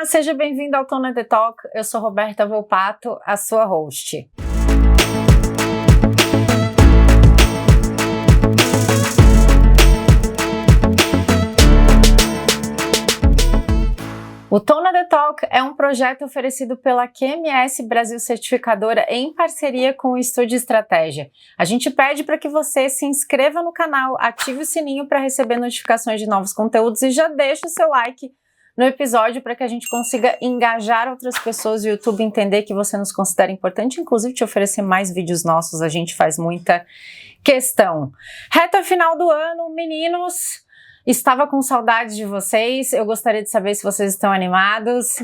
Olá, seja bem-vindo ao Tona The Talk. Eu sou Roberta Volpato, a sua host. O Tona The Talk é um projeto oferecido pela QMS Brasil Certificadora em parceria com o Estúdio Estratégia. A gente pede para que você se inscreva no canal, ative o sininho para receber notificações de novos conteúdos e já deixe o seu like no episódio para que a gente consiga engajar outras pessoas e o YouTube entender que você nos considera importante, inclusive te oferecer mais vídeos nossos, a gente faz muita questão. Reta final do ano, meninos, estava com saudades de vocês, eu gostaria de saber se vocês estão animados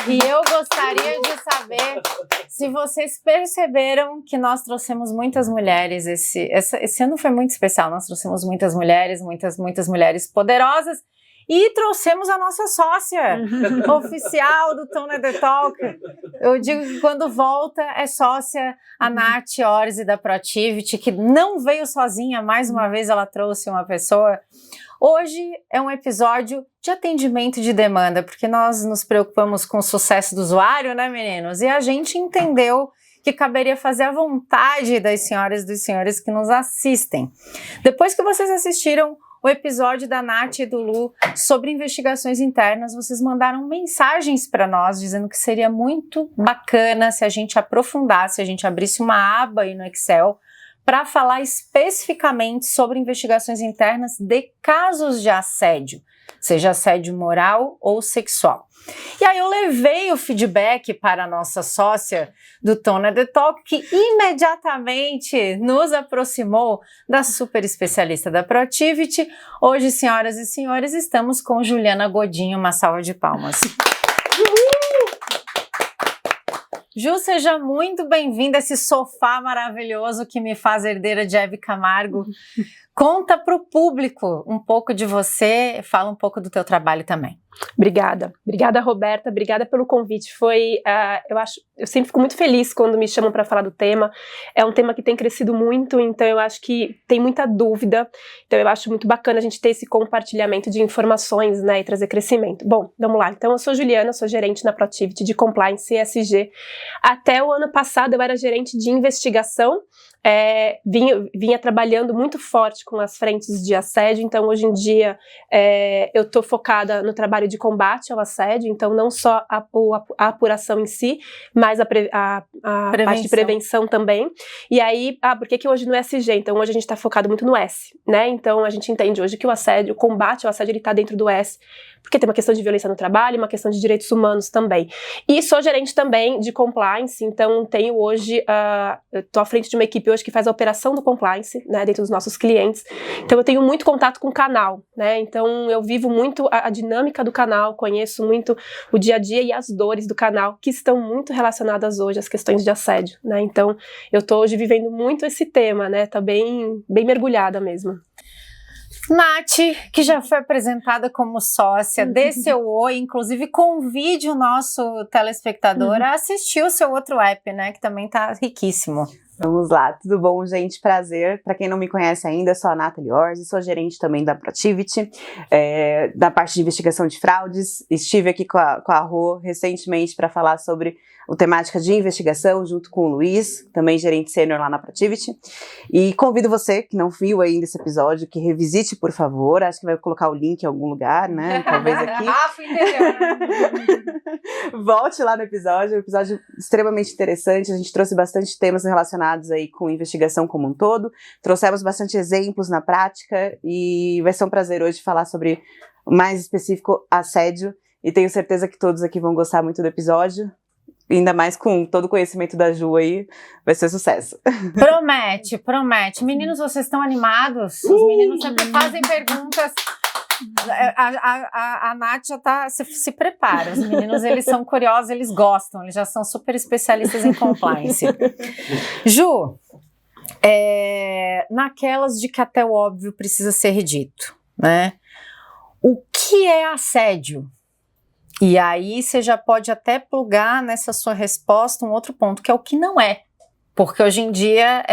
e eu gostaria de saber se vocês perceberam que nós trouxemos muitas mulheres, esse ano foi muito especial, nós trouxemos muitas mulheres, muitas mulheres poderosas. E trouxemos a nossa sócia oficial do Tona The Talk. Eu digo que quando volta é sócia a Nath Orsi da Protivity, que não veio sozinha, mais uma vez ela trouxe uma pessoa. Hoje é um episódio de atendimento de demanda, porque nós nos preocupamos com o sucesso do usuário, né, meninos? E a gente entendeu que caberia fazer a vontade das senhoras e dos senhores que nos assistem. Depois que vocês assistiram o episódio da Nath e do Lu sobre investigações internas, vocês mandaram mensagens para nós dizendo que seria muito bacana se a gente aprofundasse, se a gente abrisse uma aba aí no Excel para falar especificamente sobre investigações internas de casos de assédio, seja assédio moral ou sexual. E aí eu levei o feedback para a nossa sócia do Tona The Talk, que imediatamente nos aproximou da super especialista da Protivity. Hoje, senhoras e senhores, estamos com Juliana Godinho, uma salva de palmas. Ju, seja muito bem-vinda a esse sofá maravilhoso que me faz herdeira de Hebe Camargo. Conta para o público um pouco de você, fala um pouco do teu trabalho também. Obrigada, Roberta, obrigada pelo convite. Eu sempre fico muito feliz quando me chamam para falar do tema. É um tema que tem crescido muito, então eu acho que tem muita dúvida. Então eu acho muito bacana a gente ter esse compartilhamento de informações, né, e trazer crescimento. Bom, vamos lá. Então eu sou Juliana, sou gerente na Protivity de Compliance ESG. Até o ano passado eu era gerente de investigação. Vinha trabalhando muito forte com as frentes de assédio, então hoje em dia eu estou focada no trabalho de combate ao assédio, então não só a apuração em si, mas a parte de prevenção também. E aí, por que hoje no ESG? Então hoje a gente está focado muito no S, né? Então a gente entende hoje que o combate ao assédio, ele está dentro do S, porque tem uma questão de violência no trabalho, uma questão de direitos humanos também. E sou gerente também de compliance, então tenho hoje, estou à frente de uma equipe hoje que faz a operação do compliance, né, dentro dos nossos clientes. Então eu tenho muito contato com o canal, né, então eu vivo muito a dinâmica do canal, conheço muito o dia a dia e as dores do canal, que estão muito relacionadas hoje às questões de assédio, né, então eu estou hoje vivendo muito esse tema, né, tá bem mergulhada mesmo. Nath, que já foi apresentada como sócia, dê seu oi, inclusive convide o nosso telespectador a assistir o seu outro app, né, que também tá riquíssimo. Vamos lá, tudo bom, gente? Prazer. Para quem não me conhece ainda, eu sou a Nathalie Orsi, sou gerente também da Protivity, da parte de investigação de fraudes. Estive aqui com a Rô recentemente para falar sobre a temática de investigação, junto com o Luiz, também gerente sênior lá na Protivity. E convido você, que não viu ainda esse episódio, que revisite, por favor. Acho que vai colocar o link em algum lugar, né? Talvez aqui. Fui entendendo. Volte lá no episódio, um episódio extremamente interessante. A gente trouxe bastante temas relacionados aí com investigação como um todo. Trouxemos bastante exemplos na prática e vai ser um prazer hoje falar sobre o mais específico, assédio. E tenho certeza que todos aqui vão gostar muito do episódio. Ainda mais com todo o conhecimento da Ju aí, vai ser sucesso. Promete. Meninos, vocês estão animados? Os meninos sempre fazem perguntas. A Nath já tá, se prepara. Os meninos, eles são curiosos, eles gostam, eles já são super especialistas em compliance. Ju, naquelas de que até o óbvio precisa ser dito, né? O que é assédio? E aí você já pode até plugar nessa sua resposta um outro ponto, que é o que não é. Porque hoje em dia,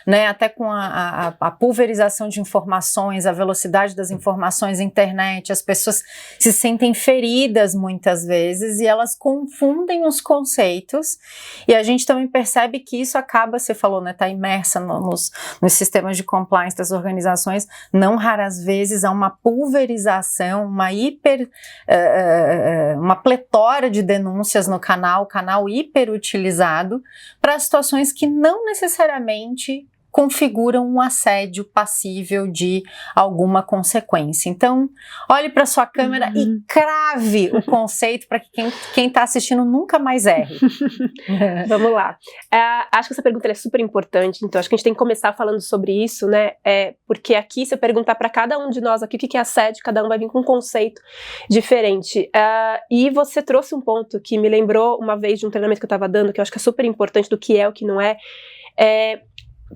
né, até com a pulverização de informações, a velocidade das informações, a internet, as pessoas se sentem feridas muitas vezes e elas confundem os conceitos, e a gente também percebe que isso acaba, você falou, né, tá imersa nos sistemas de compliance das organizações, não raras vezes há uma pulverização, uma pletora de denúncias no canal hiperutilizado para situações que não necessariamente configuram um assédio passível de alguma consequência. Então, olhe para sua câmera e crave o conceito para que quem está assistindo nunca mais erre. Vamos lá. Acho que essa pergunta é super importante, então acho que a gente tem que começar falando sobre isso, né? Porque aqui, se eu perguntar para cada um de nós aqui o que é assédio, cada um vai vir com um conceito diferente. E você trouxe um ponto que me lembrou uma vez de um treinamento que eu estava dando, que eu acho que é super importante do que é, o que não é.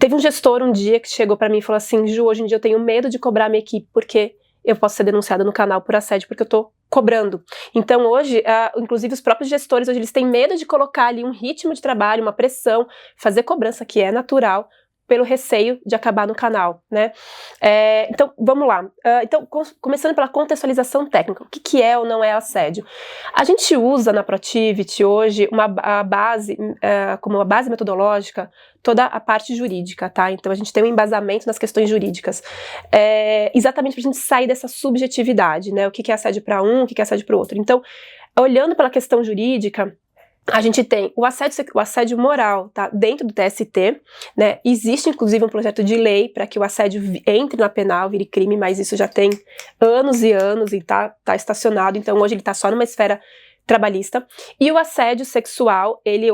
Teve um gestor um dia que chegou para mim e falou assim: Ju, hoje em dia eu tenho medo de cobrar a minha equipe porque eu posso ser denunciada no canal por assédio porque eu tô cobrando. Então hoje, inclusive os próprios gestores, hoje eles têm medo de colocar ali um ritmo de trabalho, uma pressão, fazer cobrança que é natural, pelo receio de acabar no canal, né? Então, vamos lá. Então, começando pela contextualização técnica. O que é ou não é assédio? A gente usa na Protiviti hoje como uma base metodológica, toda a parte jurídica, tá? Então, a gente tem um embasamento nas questões jurídicas. Exatamente para a gente sair dessa subjetividade, né? O que é assédio para um, o que é assédio para o outro. Então, olhando pela questão jurídica, a gente tem o assédio moral, tá? Dentro do TST, né? Existe inclusive um projeto de lei para que o assédio entre na penal, vire crime, mas isso já tem anos e anos e tá estacionado, então hoje ele tá só numa esfera trabalhista. E o assédio sexual, ele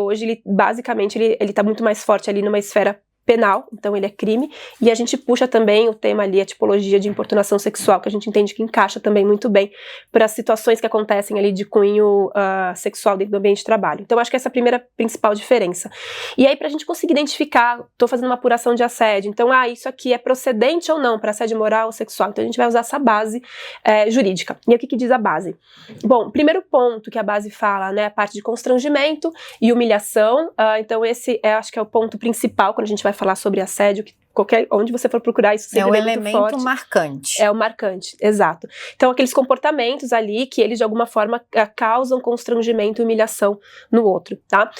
basicamente tá muito mais forte ali numa esfera penal, então ele é crime, e a gente puxa também o tema ali, a tipologia de importunação sexual, que a gente entende que encaixa também muito bem para as situações que acontecem ali de cunho sexual dentro do ambiente de trabalho. Então acho que essa é a primeira principal diferença. E aí pra gente conseguir identificar, tô fazendo uma apuração de assédio, então isso aqui é procedente ou não para assédio moral ou sexual, então a gente vai usar essa base jurídica. E o que diz a base? Bom, primeiro ponto que a base fala, né, a parte de constrangimento e humilhação, então esse acho que é o ponto principal quando a gente vai falar sobre assédio, que onde você for procurar isso sempre é um muito elemento forte. marcante. É o marcante, exato. Então aqueles comportamentos ali que eles de alguma forma causam constrangimento e humilhação no outro, tá?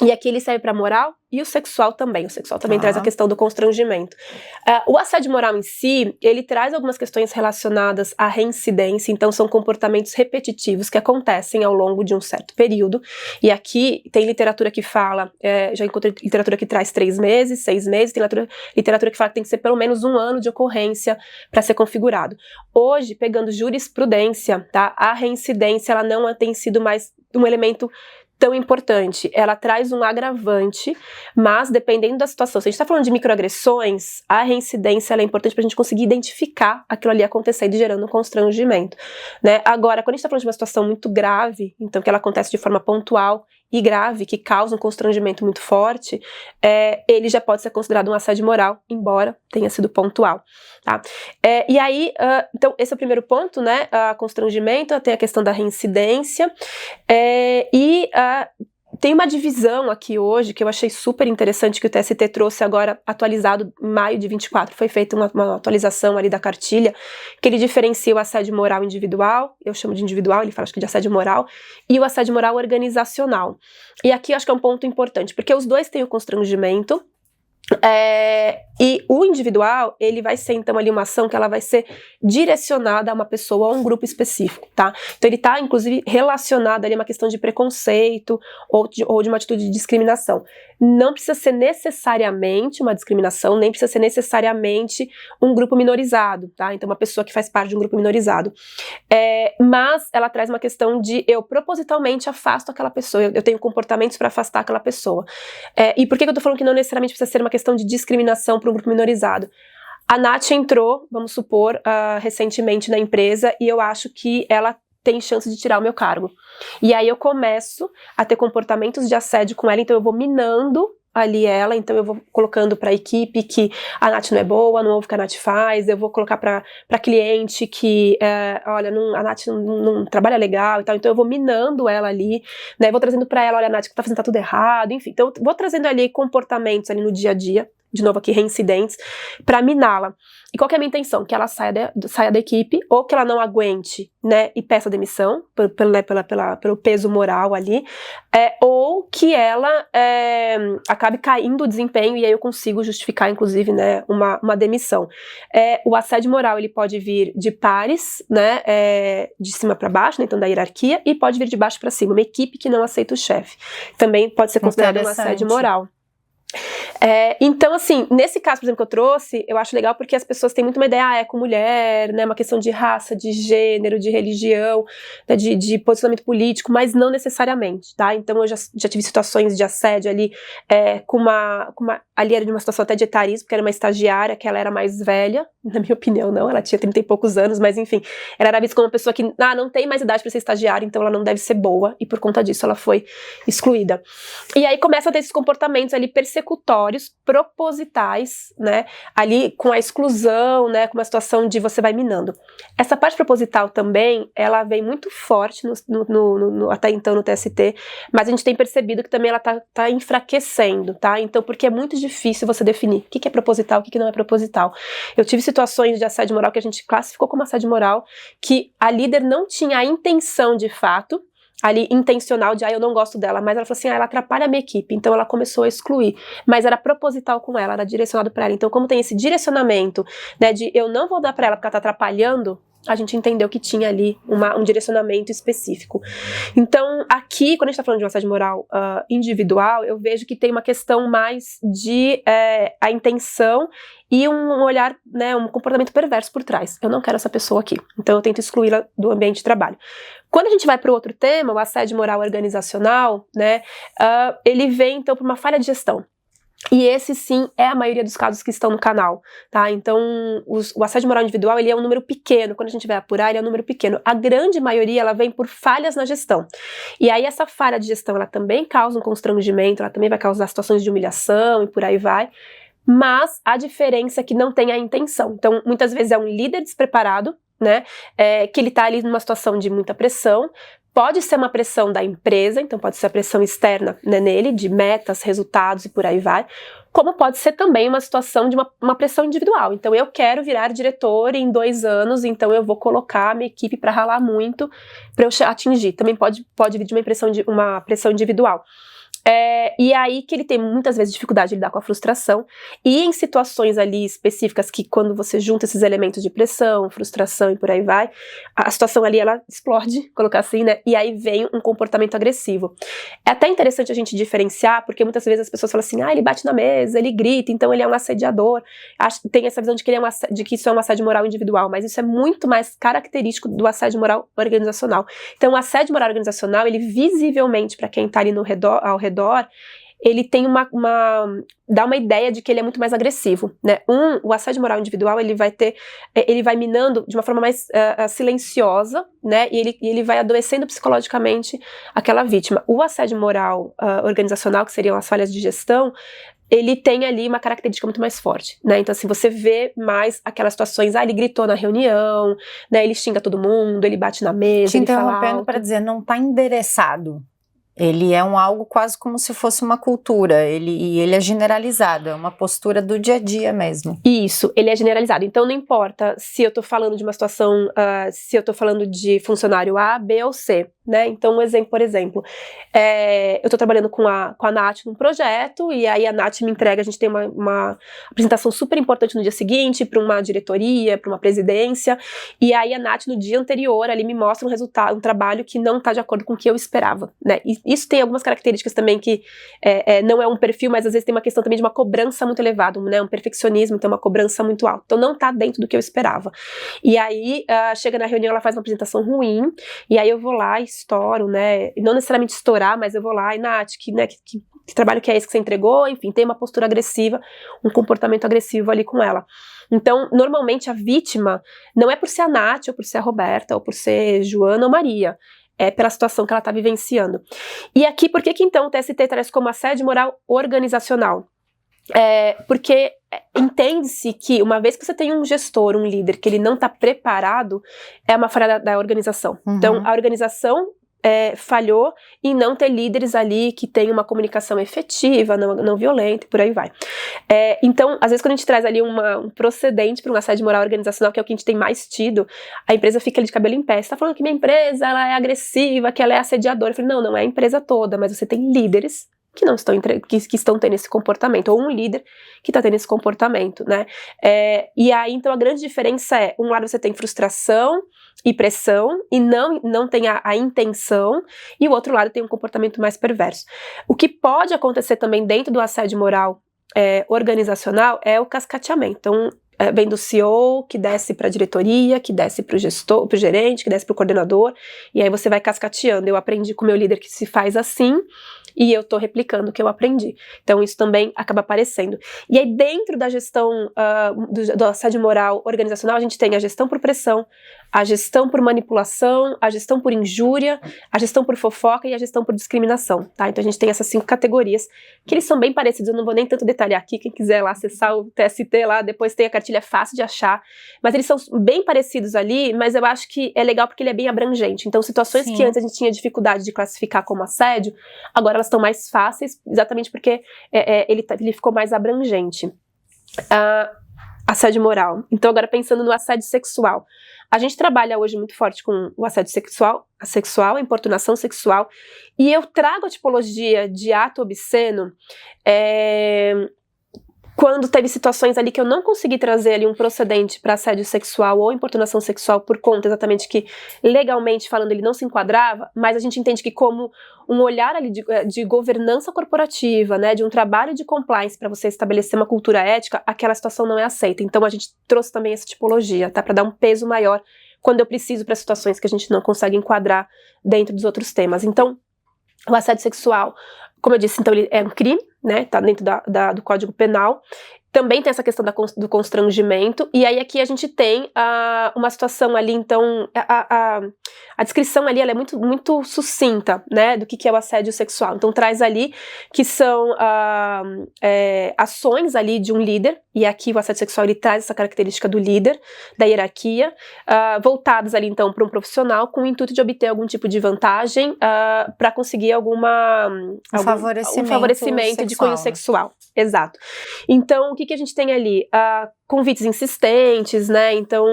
E aqui ele serve para moral e o sexual também. O sexual também traz a questão do constrangimento. O assédio moral em si, ele traz algumas questões relacionadas à reincidência, então são comportamentos repetitivos que acontecem ao longo de um certo período. E aqui tem literatura que fala, já encontrei literatura que traz 3 meses, 6 meses, tem literatura que fala que tem que ser pelo menos 1 ano de ocorrência para ser configurado. Hoje, pegando jurisprudência, tá, a reincidência ela não tem sido mais um elemento tão importante, ela traz um agravante, mas dependendo da situação, se a gente está falando de microagressões, a reincidência ela é importante para a gente conseguir identificar aquilo ali acontecendo e gerando um constrangimento, né? Agora, quando a gente está falando de uma situação muito grave, então que ela acontece de forma pontual e grave, que causa um constrangimento muito forte, ele já pode ser considerado um assédio moral, embora tenha sido pontual, tá? E aí, então esse é o primeiro ponto, né? Constrangimento, tem a questão da reincidência, tem uma divisão aqui hoje que eu achei super interessante que o TST trouxe agora atualizado em maio de 24, foi feita uma atualização ali da cartilha, que ele diferencia o assédio moral individual, eu chamo de individual, ele fala acho que de assédio moral, e o assédio moral organizacional. E aqui eu acho que é um ponto importante, porque os dois têm o constrangimento, e o individual, ele vai ser então ali uma ação que ela vai ser direcionada a uma pessoa, a um grupo específico, tá? Então ele tá inclusive relacionado ali a uma questão de preconceito ou de uma atitude de discriminação. Não precisa ser necessariamente uma discriminação, nem precisa ser necessariamente um grupo minorizado, tá? Então uma pessoa que faz parte de um grupo minorizado. Mas ela traz uma questão de eu propositalmente afasto aquela pessoa, eu tenho comportamentos para afastar aquela pessoa. E por que eu tô falando que não necessariamente precisa ser uma questão de discriminação para um grupo minorizado? A Nath entrou, vamos supor, recentemente na empresa e eu acho que ela tem chance de tirar o meu cargo. E aí eu começo a ter comportamentos de assédio com ela, então eu vou minando ali ela, então eu vou colocando para a equipe que a Nath não é boa, não ouve o que a Nath faz, eu vou colocar para cliente que, olha, a Nath não trabalha legal e tal, então eu vou minando ela ali, né, vou trazendo para ela, olha, a Nath que tá fazendo tudo errado, enfim, então eu vou trazendo ali comportamentos ali no dia a dia, de novo aqui, reincidentes, para miná-la. E qual que é a minha intenção? Que ela saia da equipe, ou que ela não aguente, né, e peça demissão, pelo peso moral ali, ou que ela acabe caindo o desempenho, e aí eu consigo justificar, inclusive, né, uma demissão. O assédio moral, ele pode vir de pares, né, de cima para baixo, né, então da hierarquia, e pode vir de baixo para cima, uma equipe que não aceita o chefe. Também pode ser considerado um assédio moral. Então, assim, nesse caso, por exemplo, que eu trouxe, eu acho legal porque as pessoas têm muito uma ideia, é com mulher, né, uma questão de raça, de gênero, de religião, né, de posicionamento político, mas não necessariamente, tá? Então, eu já tive situações de assédio ali, ali era de uma situação até de etarismo, porque era uma estagiária, que ela era mais velha, na minha opinião, não, ela tinha 30 e poucos anos, mas enfim, ela era vista como uma pessoa que, não tem mais idade para ser estagiária, então ela não deve ser boa, e por conta disso ela foi excluída. E aí começa a ter esses comportamentos ali persecutórios, propositais, né, ali com a exclusão, né, com uma situação de você vai minando. Essa parte proposital também, ela vem muito forte até então no TST, mas a gente tem percebido que também ela tá enfraquecendo, tá? Então, porque é muito difícil você definir o que é proposital, o que não é proposital. Eu tive situações de assédio moral que a gente classificou como assédio moral, que a líder não tinha a intenção de fato, ali intencional de, eu não gosto dela, mas ela falou assim, ela atrapalha a minha equipe, então ela começou a excluir, mas era proposital com ela, era direcionado para ela, então como tem esse direcionamento, né, de eu não vou dar para ela porque ela tá atrapalhando, a gente entendeu que tinha ali um direcionamento específico. Então, aqui, quando a gente tá falando de uma assédio moral individual, eu vejo que tem uma questão mais de a intenção e um olhar, né, um comportamento perverso por trás. Eu não quero essa pessoa aqui, então eu tento excluí-la do ambiente de trabalho. Quando a gente vai para o outro tema, o assédio moral organizacional, né, ele vem, então, por uma falha de gestão. E esse, sim, é a maioria dos casos que estão no canal, tá? Então, o assédio moral individual, ele é um número pequeno, quando a gente vai apurar, ele é um número pequeno. A grande maioria, ela vem por falhas na gestão. E aí, essa falha de gestão, ela também causa um constrangimento, ela também vai causar situações de humilhação e por aí vai. Mas a diferença é que não tem a intenção. Então, muitas vezes é um líder despreparado, né? Que ele tá ali numa situação de muita pressão. Pode ser uma pressão da empresa, então pode ser a pressão externa, né, nele, de metas, resultados e por aí vai, como pode ser também uma situação de uma pressão individual. Então eu quero virar diretor em 2 anos, então eu vou colocar a minha equipe para ralar muito para eu atingir. Também pode vir de uma pressão individual. E aí que ele tem muitas vezes dificuldade de lidar com a frustração, e em situações ali específicas que quando você junta esses elementos de pressão, frustração e por aí vai, a situação ali ela explode, colocar assim, né, e aí vem um comportamento agressivo. É até interessante a gente diferenciar, porque muitas vezes as pessoas falam assim, ele bate na mesa, ele grita, então ele é um assediador, tem essa visão de que, de que isso é um assédio moral individual, mas isso é muito mais característico do assédio moral organizacional. Então o assédio moral organizacional, ele visivelmente, para quem tá ali ao redor, ele tem dá uma ideia de que ele é muito mais agressivo, né? O assédio moral individual, ele vai minando de uma forma mais silenciosa, né? E ele vai adoecendo psicologicamente aquela vítima. O assédio moral organizacional, que seriam as falhas de gestão, ele tem ali uma característica muito mais forte, né? Então, assim, você vê mais aquelas situações, ele gritou na reunião, né? Ele xinga todo mundo, ele bate na mesa, ele fala alto. Te interrompendo para dizer, não tá endereçado. Ele é algo quase como se fosse uma cultura, ele é generalizado, é uma postura do dia a dia mesmo. Isso, ele é generalizado, então não importa se eu tô falando de uma situação, se eu tô falando de funcionário A, B ou C, né? Então um exemplo, por exemplo, eu tô trabalhando com a Nath num projeto, e aí a Nath me entrega, a gente tem uma apresentação super importante no dia seguinte, para uma diretoria, para uma presidência, e aí a Nath no dia anterior ali me mostra um resultado, um trabalho que não tá de acordo com o que eu esperava, né? E isso tem algumas características também que não é um perfil, mas às vezes tem uma questão também de uma cobrança muito elevada, né? Um perfeccionismo, então uma cobrança muito alta. Então não tá dentro do que eu esperava. E aí chega na reunião, ela faz uma apresentação ruim, e aí eu vou lá e estouro, né? Não necessariamente estourar, mas eu vou lá e, Nath, que trabalho que é esse que você entregou? Enfim, tem uma postura agressiva, um comportamento agressivo ali com ela. Então, normalmente a vítima não é por ser a Nath, ou por ser a Roberta, ou por ser Joana ou Maria. pela situação que ela está vivenciando. E aqui, por que então o TST traz como assédio moral organizacional? Porque entende-se que uma vez que você tem um gestor, um líder, que ele não está preparado, é uma falha da organização. Então, a organização falhou em não ter líderes ali que tenham uma comunicação efetiva, não violenta e por aí vai. Então, às vezes quando a gente traz ali um procedente para um assédio moral organizacional, que é o que a gente tem mais tido, a empresa fica ali de cabelo em pé. Você está falando que minha empresa ela é agressiva, que ela é assediadora. Eu falei, não é a empresa toda, mas você tem líderes que não estão que estão tendo esse comportamento, ou um líder que está tendo esse comportamento, né? E aí, então, a grande diferença um lado você tem frustração e pressão, e não tem a intenção, e o outro lado tem um comportamento mais perverso. O que pode acontecer também dentro do assédio moral organizacional é o cascateamento. Então, vem do CEO, que desce para a diretoria, que desce para o gestor, para o gerente, que desce para o coordenador, e aí você vai cascateando. Eu aprendi com o meu líder que se faz assim, e eu estou replicando o que eu aprendi. Então isso também acaba aparecendo. E aí dentro da gestão do assédio moral organizacional, a gente tem a gestão por pressão, a gestão por manipulação, a gestão por injúria, a gestão por fofoca e a gestão por discriminação, tá? Então a gente tem essas 5 categorias, que eles são bem parecidos, eu não vou nem tanto detalhar aqui, quem quiser lá acessar o TST lá, depois tem a cartilha, é fácil de achar, mas eles são bem parecidos ali, mas eu acho que é legal porque ele é bem abrangente. Então situações que antes a gente tinha dificuldade de classificar como assédio, agora elas estão mais fáceis, exatamente porque ele ficou mais abrangente. Assédio moral. Então agora pensando no assédio sexual. A gente trabalha hoje muito forte com o assédio sexual, a importunação sexual, e eu trago a tipologia de ato obsceno quando teve situações ali que eu não consegui trazer ali um procedente para assédio sexual ou importunação sexual por conta exatamente que legalmente falando ele não se enquadrava, mas a gente entende que como um olhar ali de governança corporativa, né, de um trabalho de compliance para você estabelecer uma cultura ética, aquela situação não é aceita. Então a gente trouxe também essa tipologia, tá, para dar um peso maior quando eu preciso para situações que a gente não consegue enquadrar dentro dos outros temas. Então, o assédio sexual, como eu disse, então ele é um crime, né, tá dentro do Código Penal. Também tem essa questão do constrangimento, e aí aqui a gente tem uma situação ali, então, a descrição ali ela é muito, muito sucinta, né, do que é o assédio sexual. Então traz ali que são ações ali de um líder, e aqui o assédio sexual ele traz essa característica do líder, da hierarquia, voltadas ali então para um profissional com o intuito de obter algum tipo de vantagem para conseguir um favorecimento de cunho sexual. Exato. Então, o que a gente tem ali? Convites insistentes, né? Então,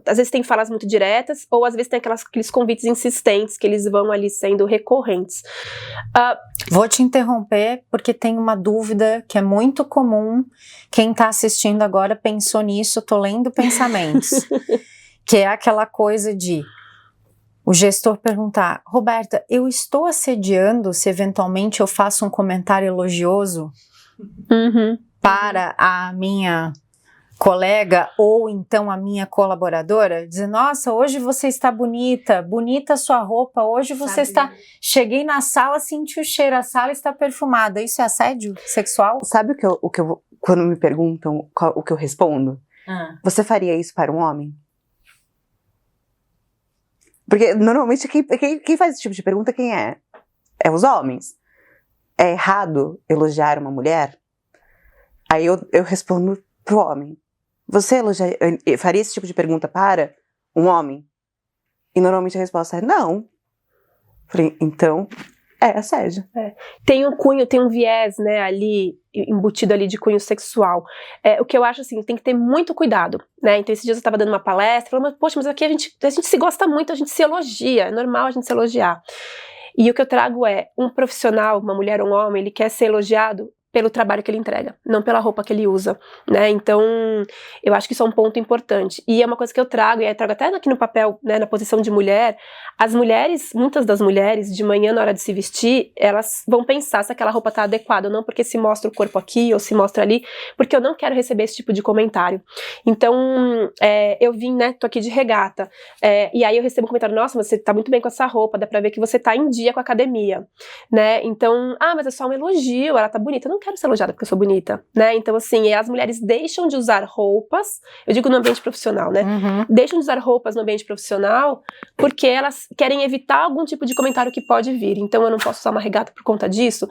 às vezes tem falas muito diretas, ou às vezes tem aqueles convites insistentes que eles vão ali sendo recorrentes. Vou te interromper porque tem uma dúvida que é muito comum. Quem está assistindo agora pensou nisso, tô lendo pensamentos. Que é aquela coisa de o gestor perguntar: Roberta, eu estou assediando se eventualmente eu faço um comentário elogioso para a minha colega ou então a minha colaboradora? Dizer, nossa, hoje você está bonita a sua roupa, hoje você está... Cheguei na sala, senti o cheiro, a sala está perfumada. Isso é assédio sexual? Sabe o que eu quando me perguntam o que eu respondo? Você faria isso para um homem? Porque normalmente quem faz esse tipo de pergunta, quem é? É os homens. É errado elogiar uma mulher? Aí eu respondo pro homem. Você faria esse tipo de pergunta para um homem? E normalmente a resposta é não. Falei, então, assédio. Tem um viés, né, ali, embutido ali de cunho sexual. O que eu acho, assim, tem que ter muito cuidado, né? Então, esses dias eu estava dando uma palestra, falando, poxa, mas aqui a gente se gosta muito, a gente se elogia, é normal a gente se elogiar. E o que eu trago um profissional, uma mulher ou um homem, ele quer ser elogiado pelo trabalho que ele entrega, não pela roupa que ele usa, né? Então, eu acho que isso é um ponto importante. E é uma coisa que eu trago, e eu trago até aqui no papel, né, na posição de mulher. As mulheres, muitas das mulheres, de manhã na hora de se vestir, elas vão pensar se aquela roupa tá adequada ou não, porque se mostra o corpo aqui ou se mostra ali, porque eu não quero receber esse tipo de comentário. Então, eu vim, né, tô aqui de regata, e aí eu recebo um comentário, nossa, você tá muito bem com essa roupa, dá pra ver que você tá em dia com a academia, né? Então, mas é só um elogio, ela tá bonita, eu não quero ser elogiada porque eu sou bonita, né? Então, assim, as mulheres deixam de usar roupas, eu digo no ambiente profissional, né? Deixam de usar roupas no ambiente profissional porque elas querem evitar algum tipo de comentário que pode vir. Então, eu não posso usar uma regata por conta disso.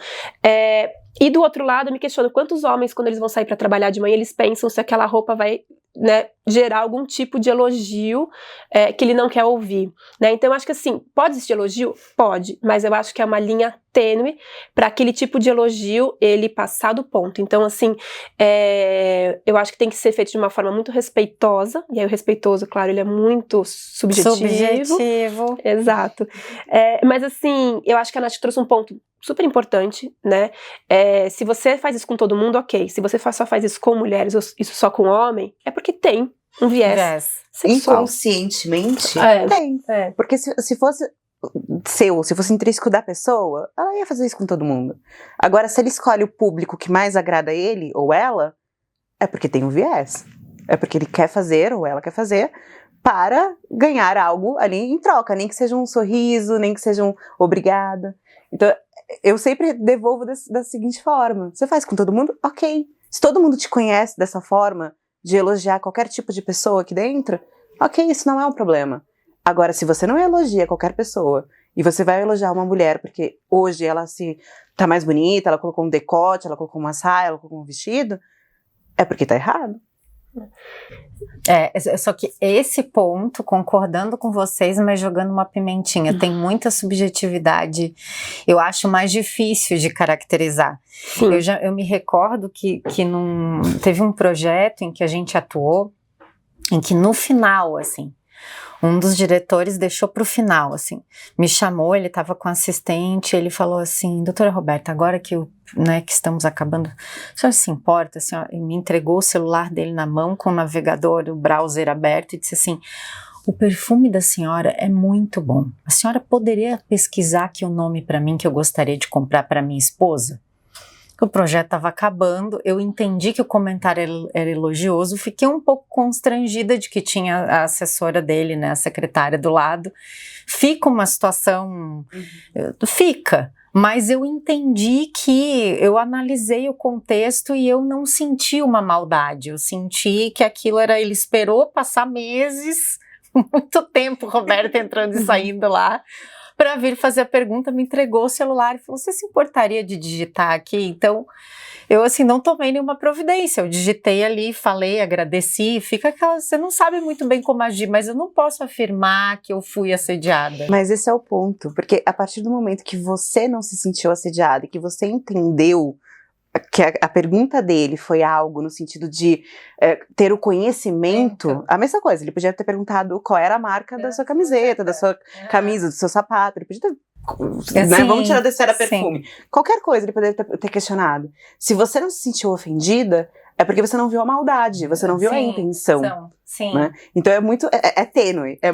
E do outro lado, eu me questiono quantos homens, quando eles vão sair para trabalhar de manhã, eles pensam se aquela roupa vai, né, gerar algum tipo de elogio que ele não quer ouvir, né? Então eu acho que assim, pode existir elogio? Pode, mas eu acho que é uma linha tênue para aquele tipo de elogio ele passar do ponto. Então assim, eu acho que tem que ser feito de uma forma muito respeitosa, e aí o respeitoso, claro, ele é muito subjetivo. Exato. Mas assim, eu acho que a Nath trouxe um ponto super importante, né? Se você faz isso com todo mundo, ok. Se você só faz isso com mulheres, ou isso só com homem, é porque tem um viés sexual. Inconscientemente, tem. Porque se fosse se fosse intrínseco da pessoa, ela ia fazer isso com todo mundo. Agora, se ele escolhe o público que mais agrada ele ou ela, é porque tem um viés. É porque ele quer fazer, ou ela quer fazer, para ganhar algo ali em troca. Nem que seja um sorriso, nem que seja um obrigada. Então, eu sempre devolvo da seguinte forma. Você faz com todo mundo? Ok. Se todo mundo te conhece dessa forma, de elogiar qualquer tipo de pessoa aqui dentro, ok, isso não é um problema. Agora, se você não elogia qualquer pessoa, e você vai elogiar uma mulher, porque hoje ela tá mais bonita, ela colocou um decote, ela colocou uma saia, ela colocou um vestido, é porque tá errado. Só que esse ponto, concordando com vocês, mas jogando uma pimentinha, tem muita subjetividade, eu acho mais difícil de caracterizar. Eu me recordo que teve um projeto em que a gente atuou, em que no final, assim, um dos diretores deixou pro final, assim, me chamou, ele estava com assistente, ele falou assim, doutora Roberta, agora que estamos acabando, a senhora se importa? Assim, ó, me entregou o celular dele na mão com o navegador, o browser aberto e disse assim, o perfume da senhora é muito bom, a senhora poderia pesquisar aqui o nome para mim que eu gostaria de comprar para minha esposa? O projeto estava acabando, eu entendi que o comentário era elogioso, fiquei um pouco constrangida de que tinha a assessora dele, né, a secretária do lado. Fica uma situação... Fica, mas eu entendi que... Eu analisei o contexto e eu não senti uma maldade, eu senti que aquilo era... Ele esperou passar meses, muito tempo, Roberta entrando e saindo lá, para vir fazer a pergunta, me entregou o celular e falou, você se importaria de digitar aqui? Então, eu assim, não tomei nenhuma providência, eu digitei ali, falei, agradeci, fica aquela, você não sabe muito bem como agir, mas eu não posso afirmar que eu fui assediada. Mas esse é o ponto, porque a partir do momento que você não se sentiu assediada e que você entendeu que a pergunta dele foi algo no sentido de ter o conhecimento, a mesma coisa, ele podia ter perguntado qual era a marca da sua camiseta, da sua camisa, do seu sapato, ele podia ter, né, vamos tirar desse era perfume, qualquer coisa ele poderia ter questionado. Se você não se sentiu ofendida, é porque você não viu a maldade, você não viu a intenção. Né? Então é muito, tênue, é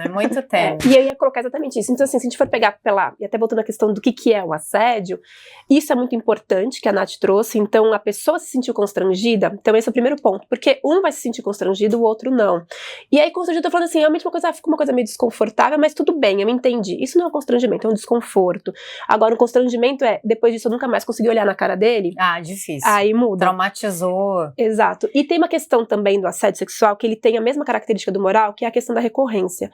muito tênue. E eu ia colocar exatamente isso. Então assim, se a gente for pegar e até voltando à questão do que é o assédio, isso é muito importante que a Nath trouxe. Então a pessoa se sentiu constrangida, então esse é o primeiro ponto, porque um vai se sentir constrangido, o outro não. E aí constrangido, eu tô falando assim, realmente fica uma coisa meio desconfortável, mas tudo bem, eu me entendi. Isso não é um constrangimento, é um desconforto. Agora o constrangimento depois disso eu nunca mais consegui olhar na cara dele. Difícil. Aí muda. Traumatizou. Exato. E tem uma questão também do assédio sexual que ele tem a mesma característica do moral, que é a questão da recorrência.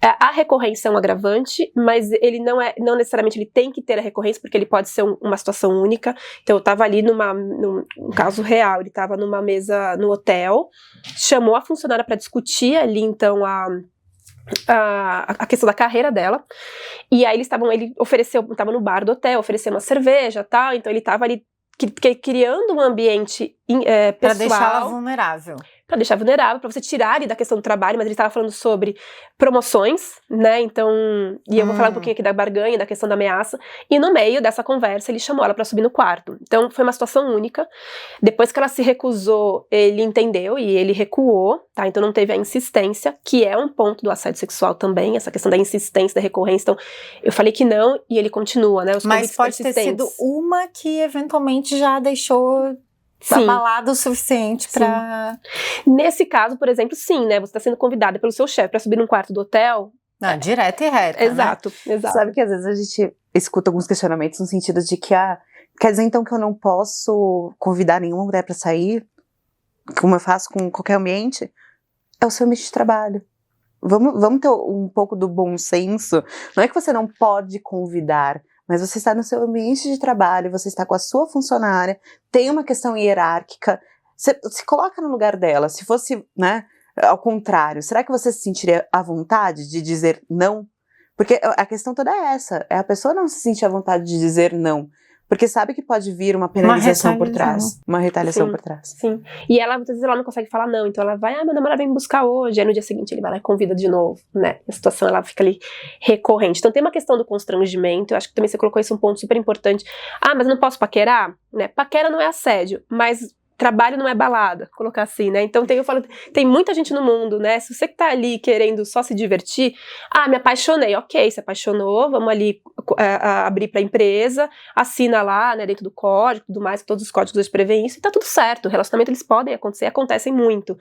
A recorrência é um agravante, mas ele não necessariamente ele tem que ter a recorrência, porque ele pode ser uma situação única. Então eu tava ali num caso real, ele tava numa mesa no hotel, chamou a funcionária para discutir ali então a questão da carreira dela, e aí ele ofereceu, estava no bar do hotel, ofereceu uma cerveja e tal, então ele estava ali criando um ambiente pessoal. Para deixá-la vulnerável. Para deixar vulnerável, para você tirar ele da questão do trabalho, mas ele estava falando sobre promoções, né, então, e eu vou falar um pouquinho aqui da barganha, da questão da ameaça, e no meio dessa conversa ele chamou ela para subir no quarto. Então foi uma situação única. Depois que ela se recusou, ele entendeu e ele recuou, tá, então não teve a insistência, que é um ponto do assédio sexual também, essa questão da insistência, da recorrência. Então eu falei que não e ele continua, né, os mas pode ter sido uma que eventualmente já deixou abalado o suficiente para... Nesse caso, por exemplo, sim, né? Você está sendo convidada pelo seu chefe para subir num quarto do hotel. Direta e reta, exato, né? Exato. Sabe que às vezes a gente escuta alguns questionamentos no sentido de que Quer dizer, então, que eu não posso convidar nenhuma mulher para sair, como eu faço com qualquer ambiente? É o seu ambiente de trabalho. Vamos ter um pouco do bom senso. Não é que você não pode convidar, mas você está no seu ambiente de trabalho, você está com a sua funcionária, tem uma questão hierárquica, você se coloca no lugar dela. Se fosse, né, ao contrário, será que você se sentiria à vontade de dizer não? Porque a questão toda é essa, é a pessoa não se sentir à vontade de dizer não, porque sabe que pode vir uma penalização por trás, uma retaliação por trás. Sim, e ela, muitas vezes, ela não consegue falar não, então ela vai, meu namorado vem me buscar hoje, aí no dia seguinte ele vai lá e convida de novo, né, a situação ela fica ali recorrente. Então tem uma questão do constrangimento, eu acho que também você colocou isso um ponto super importante. Mas eu não posso paquerar? Né, paquera não é assédio, mas trabalho não é balada, colocar assim, né? Então tem muita gente no mundo, né? Se você que tá ali querendo só se divertir, me apaixonei, ok, se apaixonou, vamos ali abrir pra empresa, assina lá, né, dentro do código, tudo mais, todos os códigos prevêem isso, e tá tudo certo. Relacionamento eles podem acontecer, acontecem muito,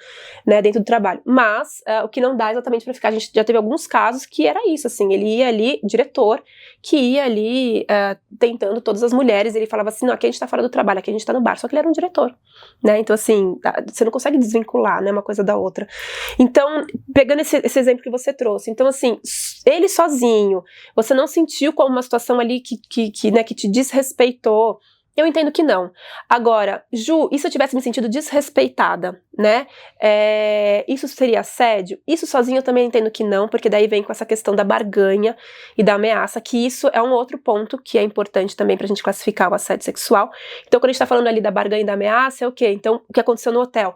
né, dentro do trabalho. Mas o que não dá exatamente pra ficar, a gente já teve alguns casos que era isso, assim, ele ia ali, diretor, que ia ali tentando todas as mulheres, ele falava assim, não, aqui a gente tá fora do trabalho, aqui a gente tá no bar, só que ele era um diretor. Né? Então, assim, você não consegue desvincular, né, uma coisa da outra. Então, pegando esse exemplo que você trouxe, então, assim, ele sozinho, você não sentiu como uma situação ali né, que te desrespeitou? Eu entendo que não. Agora, Ju, e se eu tivesse me sentido desrespeitada, né? Isso seria assédio? Isso sozinho eu também entendo que não, porque daí vem com essa questão da barganha e da ameaça, que isso é um outro ponto que é importante também pra gente classificar o assédio sexual. Então, quando a gente tá falando ali da barganha e da ameaça, é o quê? Então, o que aconteceu no hotel?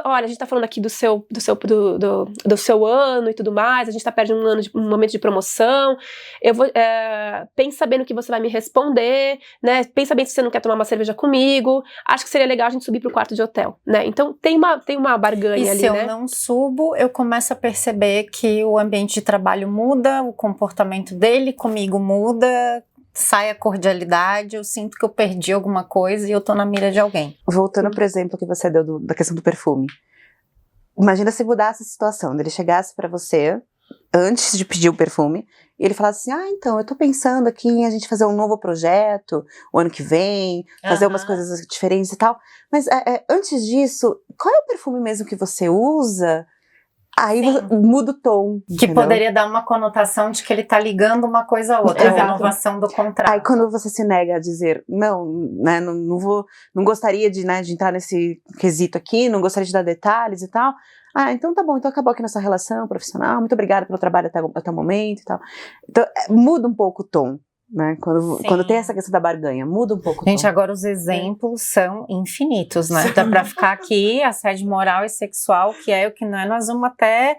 Olha, a gente tá falando aqui do seu ano e tudo mais, a gente tá perto de um momento de promoção, eu vou, pensa bem no que você vai me responder, né? Pensa bem se você não quer tomar uma cerveja comigo, acho que seria legal a gente subir pro quarto de hotel, né? Então tem uma barganha ali, né? E se eu não subo, eu começo a perceber que o ambiente de trabalho muda, o comportamento dele comigo muda, sai a cordialidade, eu sinto que eu perdi alguma coisa e eu tô na mira de alguém. Voltando pro exemplo que você deu da questão do perfume. Imagina se mudasse a situação, ele chegasse pra você antes de pedir o perfume, e ele falasse assim, então, eu tô pensando aqui em a gente fazer um novo projeto, o ano que vem, fazer umas coisas diferentes e tal, mas antes disso, qual é o perfume mesmo que você usa? Aí muda o tom. Que entendeu? poderia dar uma conotação de que ele tá ligando uma coisa a outra, a renovação do contrato. Aí quando você se nega a dizer, não, né, não gostaria de entrar nesse quesito aqui, não gostaria de dar detalhes e tal, então tá bom, então acabou aqui nossa relação profissional, muito obrigada pelo trabalho até o momento e tal. Então muda um pouco o tom, né, quando tem essa questão da barganha, muda um pouco o tom. Gente, agora os exemplos são infinitos, né, dá pra ficar aqui, assédio moral e sexual, que é o que não é, nós vamos até...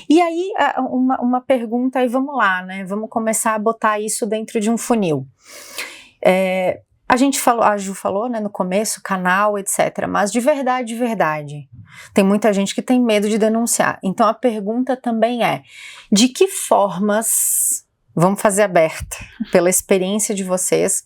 E aí, uma pergunta aí, vamos lá, né, vamos começar a botar isso dentro de um funil. A gente falou, a Ju falou, né, no começo, canal, etc. Mas de verdade, tem muita gente que tem medo de denunciar. Então a pergunta também é, de que formas, vamos fazer aberta, pela experiência de vocês,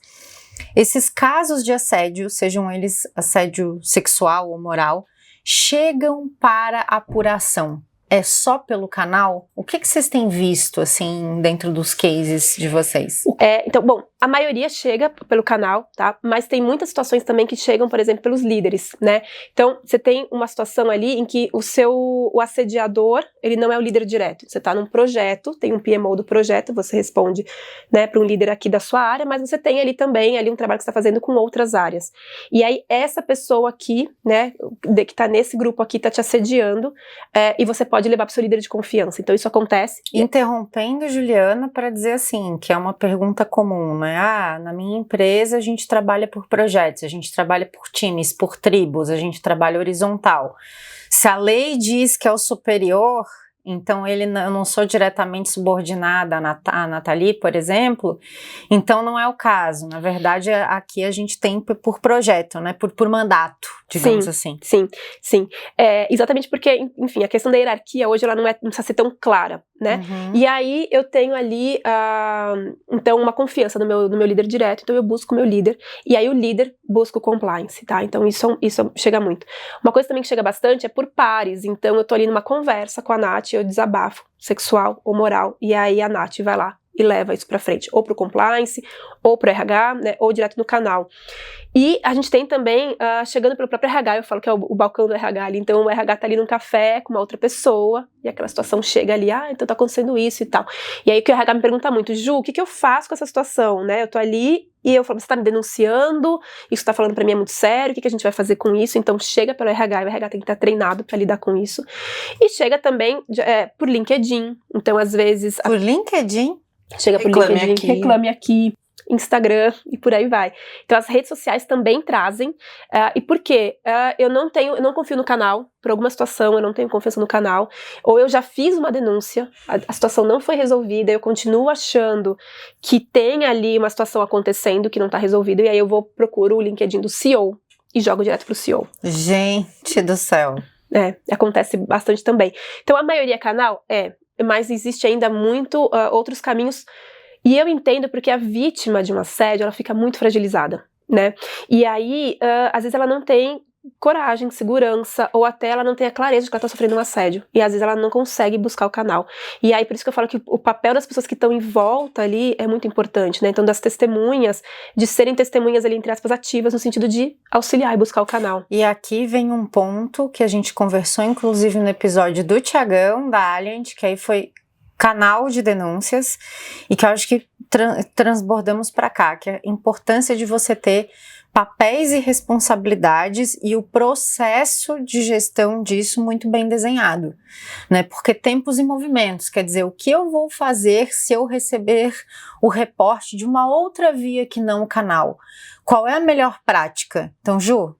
esses casos de assédio, sejam eles assédio sexual ou moral, chegam para apuração? É só pelo canal? O que vocês têm visto, assim, dentro dos cases de vocês? Então, bom, a maioria chega pelo canal, tá? Mas tem muitas situações também que chegam, por exemplo, pelos líderes, né? Então, você tem uma situação ali em que o assediador, ele não é o líder direto. Você tá num projeto, tem um PMO do projeto, você responde, né, para um líder aqui da sua área, mas você tem ali também um trabalho que você tá fazendo com outras áreas. E aí, essa pessoa aqui, né, que tá nesse grupo aqui, tá te assediando, e você pode levar pro seu líder de confiança. Então, isso acontece. Interrompendo, Juliana, para dizer assim, que é uma pergunta comum, né? Na minha empresa a gente trabalha por projetos, a gente trabalha por times, por tribos, a gente trabalha horizontal. Se a lei diz que é o superior, então eu não sou diretamente subordinada a Nathalie, por exemplo, então não é o caso. Na verdade, aqui a gente tem por projeto, né? Por mandato, digamos assim. Sim. Exatamente porque, enfim, a questão da hierarquia hoje ela não precisa ser tão clara, né? E aí eu tenho ali, então, uma confiança no meu líder direto, então eu busco o meu líder, e aí o líder busca o compliance, tá? Então isso chega muito. Uma coisa também que chega bastante é por pares, então eu tô ali numa conversa com a Nath, eu desabafo, sexual ou moral, e aí a Nath vai lá, e leva isso para frente, ou para o compliance, ou para o RH, né, ou direto no canal. E a gente tem também, chegando pelo próprio RH, eu falo que é o balcão do RH ali, então o RH tá ali num café com uma outra pessoa, e aquela situação chega ali, então tá acontecendo isso e tal. E aí que o RH me pergunta muito, Ju, o que eu faço com essa situação, né? Eu tô ali e eu falo, você tá me denunciando, isso tá falando pra mim é muito sério, o que a gente vai fazer com isso? Então chega pelo RH, e o RH tem que estar treinado pra lidar com isso. E chega também por LinkedIn, então às vezes... Por LinkedIn? Chega por LinkedIn, reclame aqui. Instagram e por aí vai. Então as redes sociais também trazem, e por quê? Eu não confio no canal, por alguma situação eu não tenho confiança no canal, ou eu já fiz uma denúncia, a situação não foi resolvida, eu continuo achando que tem ali uma situação acontecendo que não está resolvida, e aí eu procuro o LinkedIn do CEO e jogo direto pro CEO. Gente do céu. Acontece bastante também. Então a maioria é canal? Mas existe ainda muito outros caminhos. E eu entendo porque a vítima de um assédio, ela fica muito fragilizada, né? E aí, às vezes ela não tem coragem, segurança, ou até ela não tem a clareza de que ela tá sofrendo um assédio. E às vezes ela não consegue buscar o canal. E aí, por isso que eu falo que o papel das pessoas que estão em volta ali é muito importante, né? Então, das testemunhas, de serem testemunhas ali, entre aspas, ativas, no sentido de auxiliar e buscar o canal. E aqui vem um ponto que a gente conversou, inclusive, no episódio do Thiagão, da Alliant, que aí foi canal de denúncias, e que eu acho que transbordamos para cá, que é a importância de você ter papéis e responsabilidades e o processo de gestão disso muito bem desenhado, né? Porque tempos e movimentos, quer dizer, o que eu vou fazer se eu receber o reporte de uma outra via que não o canal? Qual é a melhor prática? Então, Ju,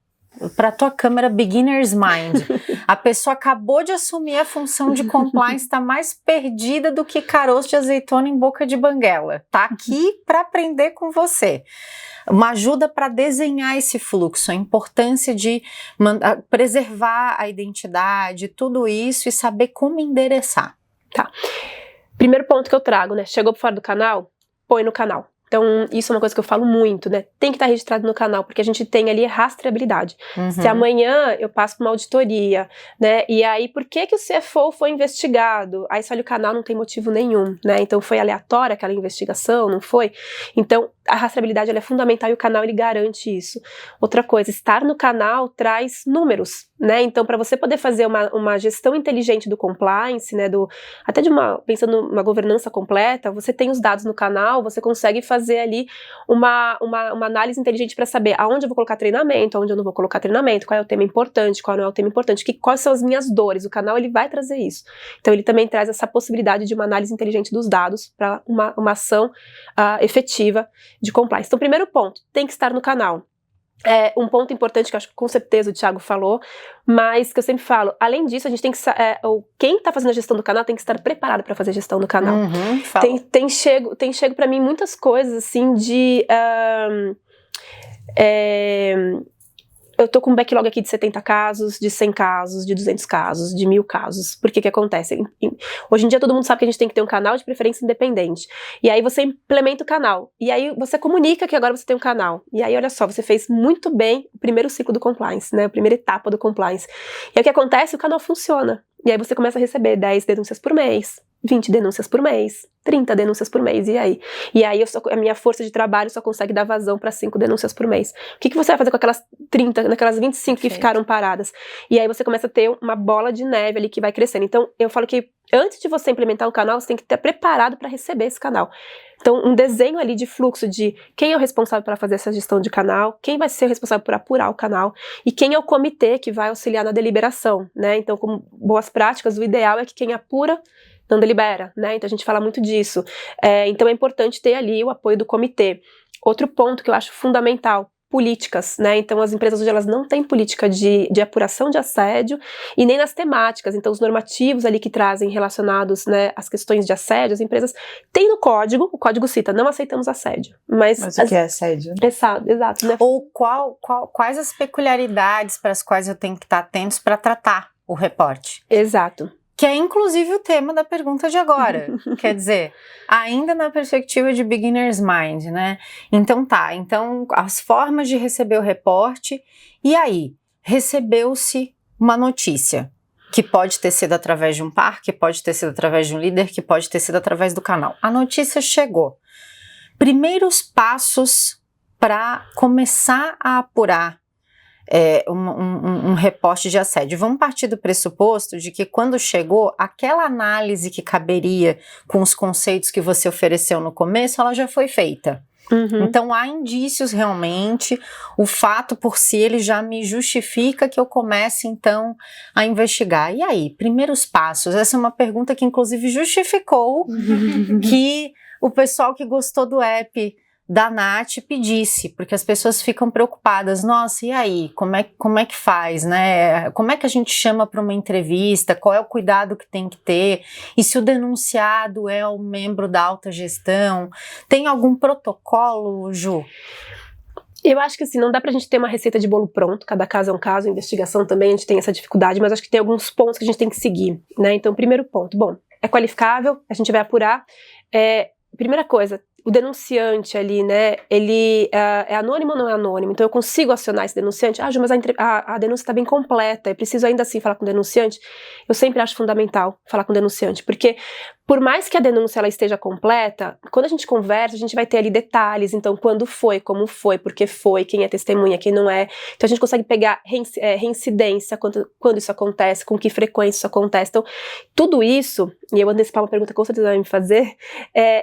para tua câmera Beginner's Mind, a pessoa acabou de assumir a função de compliance, está mais perdida do que caroço de azeitona em boca de banguela. Tá aqui para aprender com você. Uma ajuda para desenhar esse fluxo, a importância de preservar a identidade, tudo isso, e saber como endereçar. Tá. Primeiro ponto que eu trago, né? Chegou por fora do canal? Põe no canal. Então, isso é uma coisa que eu falo muito, né? Tem que estar registrado no canal, porque a gente tem ali rastreabilidade. Se amanhã eu passo por uma auditoria, né? E aí, por que o CFO foi investigado? Aí, se olha o canal, não tem motivo nenhum, né? Então, foi aleatória aquela investigação, não foi? Então, a rastreabilidade ela é fundamental e o canal ele garante isso. Outra coisa, estar no canal traz números, né? Então, para você poder fazer uma gestão inteligente do compliance, né? Até pensando numa governança completa, você tem os dados no canal, você consegue fazer ali uma análise inteligente para saber aonde eu vou colocar treinamento, aonde eu não vou colocar treinamento, qual é o tema importante, qual não é o tema importante, quais são as minhas dores. O canal ele vai trazer isso. Então, ele também traz essa possibilidade de uma análise inteligente dos dados para uma ação efetiva de compliance. Então, primeiro ponto, tem que estar no canal. Um ponto importante que eu acho que com certeza o Thiago falou, mas que eu sempre falo, além disso, a gente tem que quem está fazendo a gestão do canal tem que estar preparado para fazer a gestão do canal. Tem chego para mim muitas coisas assim de eu tô com um backlog aqui de 70 casos, de 100 casos, de 200 casos, de 1000 casos. Por que acontece? Hoje em dia todo mundo sabe que a gente tem que ter um canal de preferência independente. E aí você implementa o canal. E aí você comunica que agora você tem um canal. E aí, olha só, você fez muito bem o primeiro ciclo do compliance, né? A primeira etapa do compliance. E aí o que acontece? O canal funciona. E aí você começa a receber 10 denúncias por mês, 20 denúncias por mês, 30 denúncias por mês, e aí? E aí a minha força de trabalho só consegue dar vazão para 5 denúncias por mês. O que você vai fazer com aquelas 30, naquelas 25 que ficaram paradas? E aí você começa a ter uma bola de neve ali que vai crescendo. Então, eu falo que antes de você implementar um canal, você tem que estar preparado para receber esse canal. Então, um desenho ali de fluxo de quem é o responsável para fazer essa gestão de canal, quem vai ser o responsável por apurar o canal e quem é o comitê que vai auxiliar na deliberação, né? Então, como boas práticas, o ideal é que quem apura não delibera, né? Então a gente fala muito disso. Então é importante ter ali o apoio do comitê. Outro ponto que eu acho fundamental, políticas, né? Então as empresas hoje elas não têm política de apuração de assédio e nem nas temáticas. Então os normativos ali que trazem relacionados, né, às questões de assédio, as empresas têm no código, o código cita, não aceitamos assédio. Mas o que é assédio? Exato, né? Ou quais as peculiaridades para as quais eu tenho que estar atentos para tratar o reporte? Exato. Que é inclusive o tema da pergunta de agora. Quer dizer, ainda na perspectiva de Beginner's Mind, né? Então as formas de receber o reporte. E aí, recebeu-se uma notícia que pode ter sido através de um par, que pode ter sido através de um líder, que pode ter sido através do canal. A notícia chegou. Primeiros passos para começar a apurar um reporte de assédio. Vamos partir do pressuposto de que quando chegou, aquela análise que caberia com os conceitos que você ofereceu no começo, ela já foi feita. Então há indícios realmente, o fato por si ele já me justifica que eu comece então a investigar. E aí, primeiros passos? Essa é uma pergunta que inclusive justificou que o pessoal que gostou do app da Nath pedisse, porque as pessoas ficam preocupadas, nossa, e aí, como é que faz, né? Como é que a gente chama para uma entrevista? Qual é o cuidado que tem que ter? E se o denunciado é um membro da alta gestão? Tem algum protocolo, Ju? Eu acho que assim, não dá pra gente ter uma receita de bolo pronto, cada caso é um caso, a investigação também, a gente tem essa dificuldade, mas acho que tem alguns pontos que a gente tem que seguir, né? Então, primeiro ponto, bom, é qualificável, a gente vai apurar. Primeira coisa, o denunciante ali, né, ele é anônimo ou não é anônimo? Então eu consigo acionar esse denunciante? Ju, mas a denúncia está bem completa, eu preciso ainda assim falar com o denunciante? Eu sempre acho fundamental falar com o denunciante, porque por mais que a denúncia ela esteja completa, quando a gente conversa, a gente vai ter ali detalhes, então quando foi, como foi, por que foi, quem é testemunha, quem não é. Então a gente consegue pegar reincidência, quando isso acontece, com que frequência isso acontece. Então tudo isso, e eu antecipar uma pergunta que com certeza vai me fazer,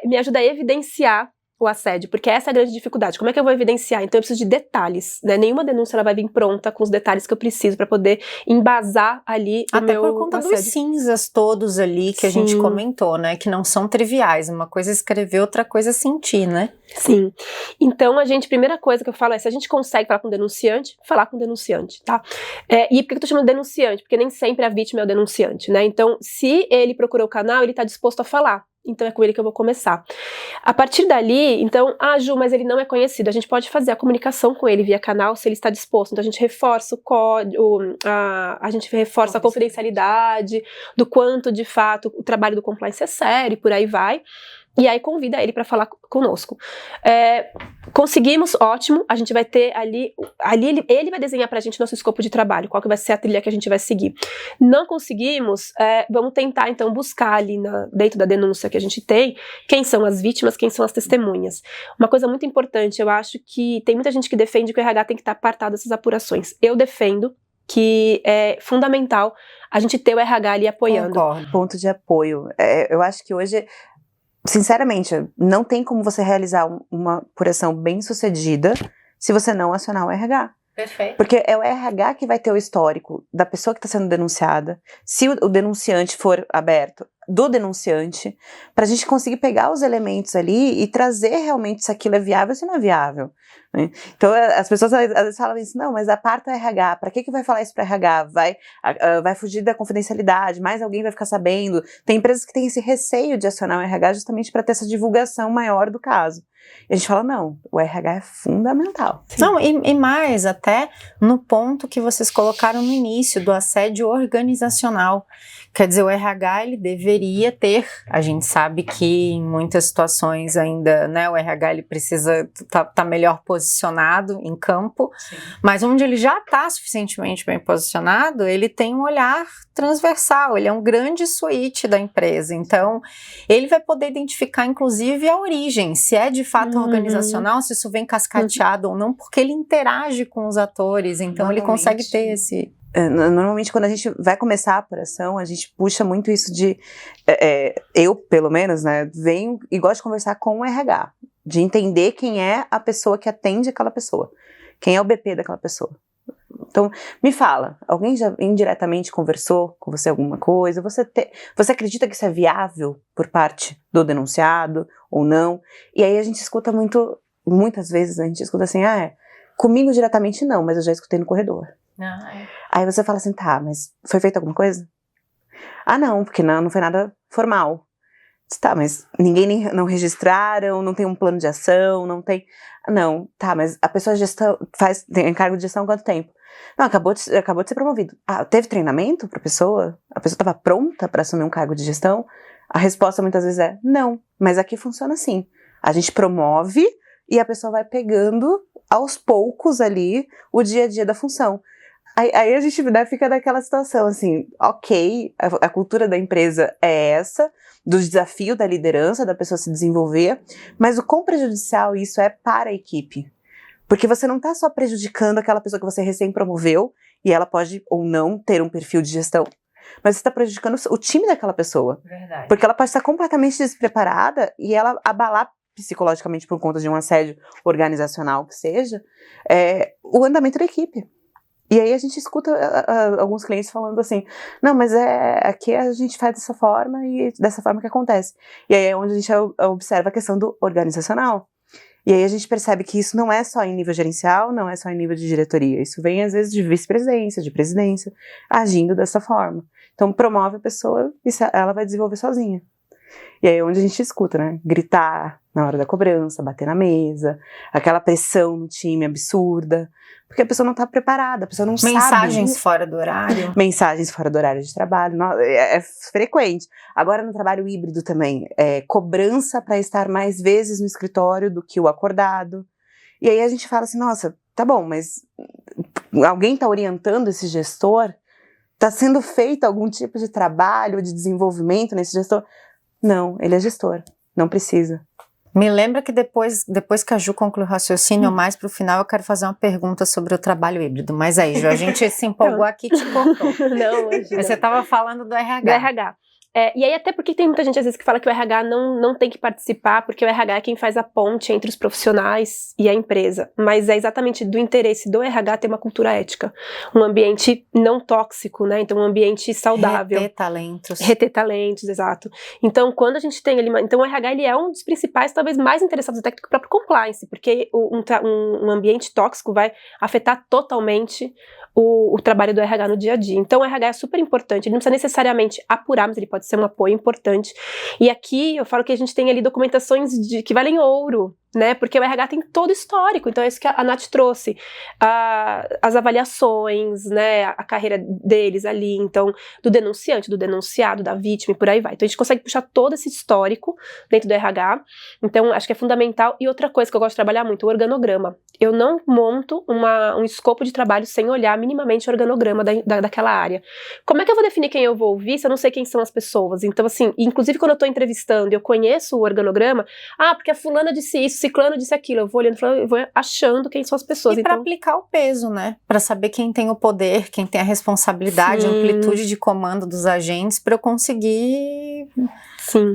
me ajuda a evidenciar o assédio, porque essa é a grande dificuldade. Como é que eu vou evidenciar? Então eu preciso de detalhes, né? Nenhuma denúncia ela vai vir pronta com os detalhes que eu preciso para poder embasar ali o meu por conta assédio. dos cinzas todos ali que a gente comentou, né? Que não são triviais. Uma coisa é escrever, outra coisa é sentir, né? Sim. Então primeira coisa que eu falo é, se a gente consegue falar com o denunciante, falar com o denunciante, tá? E por que eu tô chamando de denunciante? Porque nem sempre a vítima é o denunciante, né? Então, se ele procurou o canal, ele tá disposto a falar. Então é com ele que eu vou começar. A partir dali, então, Ju, mas ele não é conhecido. A gente pode fazer a comunicação com ele via canal se ele está disposto. Então a gente reforça o código, a gente reforça a confidencialidade, do quanto de fato o trabalho do compliance é sério, e por aí vai. E aí convida ele para falar conosco. Conseguimos, ótimo, a gente vai ter ali ele vai desenhar pra gente nosso escopo de trabalho, qual que vai ser a trilha que a gente vai seguir. Não conseguimos, vamos tentar então buscar ali dentro da denúncia que a gente tem, quem são as vítimas, quem são as testemunhas. Uma coisa muito importante, eu acho que tem muita gente que defende que o RH tem que estar apartado dessas apurações. Eu defendo que é fundamental a gente ter o RH ali apoiando. Concordo. Ponto de apoio. Eu acho que hoje, sinceramente, não tem como você realizar uma apuração bem sucedida se você não acionar o RH. Perfeito. Porque é o RH que vai ter o histórico da pessoa que está sendo denunciada, se o denunciante for aberto, do denunciante, para a gente conseguir pegar os elementos ali e trazer realmente se aquilo é viável ou se não é viável, né? Então as pessoas às vezes falam isso, não, mas aparta o RH, para que vai falar isso para RH? Vai fugir da confidencialidade, mais alguém vai ficar sabendo. Tem empresas que têm esse receio de acionar o RH justamente para ter essa divulgação maior do caso. E a gente fala, não, o RH é fundamental. Sim. Não, e mais até no ponto que vocês colocaram no início, do assédio organizacional. Quer dizer, o RH, ele deveria ter, a gente sabe que em muitas situações ainda, né, o RH ele precisa tá melhor posicionado em campo, sim, mas onde ele já está suficientemente bem posicionado, ele tem um olhar transversal, ele é um grande switch da empresa, então ele vai poder identificar inclusive a origem, se é de fato organizacional, se isso vem cascateado ou não, porque ele interage com os atores, então ele consegue ter esse... Normalmente quando a gente vai começar a apuração, a gente puxa muito isso de, eu pelo menos, né, venho e gosto de conversar com o RH, de entender quem é a pessoa que atende aquela pessoa, quem é o BP daquela pessoa. Então, me fala, alguém já indiretamente conversou com você alguma coisa? Você acredita que isso é viável por parte do denunciado ou não? E aí a gente escuta muitas vezes a gente escuta assim, comigo diretamente não, mas eu já escutei no corredor. Aí você fala assim, tá, mas foi feita alguma coisa? Não, porque não foi nada formal. Tá, mas não registraram, não tem um plano de ação, não tem... Não, tá, mas a pessoa tem encargo de gestão há quanto tempo? Não, acabou de ser promovido. Teve treinamento pra pessoa? A pessoa estava pronta para assumir um cargo de gestão? A resposta muitas vezes é não, mas aqui funciona assim. A gente promove e a pessoa vai pegando aos poucos ali o dia a dia da função. Aí a gente, né, fica naquela situação assim, ok, a cultura da empresa é essa, do desafio da liderança, da pessoa se desenvolver, mas o quão prejudicial isso é para a equipe. Porque você não está só prejudicando aquela pessoa que você recém promoveu, e ela pode ou não ter um perfil de gestão, mas você está prejudicando o time daquela pessoa. Verdade. Porque ela pode estar completamente despreparada e ela abalar psicologicamente por conta de um assédio organizacional que seja, o andamento da equipe. E aí a gente escuta alguns clientes falando assim, não, mas aqui a gente faz dessa forma e dessa forma que acontece. E aí é onde a gente observa a questão do organizacional. E aí a gente percebe que isso não é só em nível gerencial, não é só em nível de diretoria. Isso vem às vezes de vice-presidência, de presidência, agindo dessa forma. Então promove a pessoa e ela vai desenvolver sozinha. E aí é onde a gente escuta, né? Gritar na hora da cobrança, bater na mesa, aquela pressão no time absurda, porque a pessoa não está preparada, a pessoa não sabe. Mensagens fora do horário. Mensagens fora do horário de trabalho, é frequente. Agora no trabalho híbrido também, cobrança para estar mais vezes no escritório do que o acordado. E aí a gente fala assim, nossa, tá bom, mas alguém está orientando esse gestor? Está sendo feito algum tipo de trabalho, de desenvolvimento nesse gestor? Não, ele é gestor, não precisa. Me lembra que depois que a Ju conclui o raciocínio, mais pro final, eu quero fazer uma pergunta sobre o trabalho híbrido. Mas aí, Ju, a gente se empolgou aqui e te cortou. Não, hoje Você estava falando do RH. Do RH. E aí até porque tem muita gente às vezes que fala que o RH não tem que participar, porque o RH é quem faz a ponte entre os profissionais e a empresa, mas é exatamente do interesse do RH ter uma cultura ética, um ambiente não tóxico, né, então um ambiente saudável. Reter talentos, exato. Então quando a gente tem ali, então o RH ele é um dos principais, talvez mais interessados até que o próprio compliance, porque um ambiente tóxico vai afetar totalmente o trabalho do RH no dia a dia. Então o RH é super importante, ele não precisa necessariamente apurar, mas ele pode ser um apoio importante. E aqui eu falo que a gente tem ali documentações que valem ouro, né, porque o RH tem todo o histórico, então é isso que a Nath trouxe, as avaliações, né, a carreira deles ali, então, do denunciante, do denunciado, da vítima e por aí vai. Então a gente consegue puxar todo esse histórico dentro do RH, então acho que é fundamental. E outra coisa que eu gosto de trabalhar muito, o organograma. Eu não monto um escopo de trabalho sem olhar minimamente o organograma daquela área. Como é que eu vou definir quem eu vou ouvir se eu não sei quem são as pessoas? Então assim, inclusive quando eu tô entrevistando e eu conheço o organograma, porque a fulana disse isso, ciclano disse aquilo, eu vou olhando, eu vou achando quem são as pessoas. E para aplicar o peso, né? Para saber quem tem o poder, quem tem a responsabilidade, a amplitude de comando dos agentes, para eu conseguir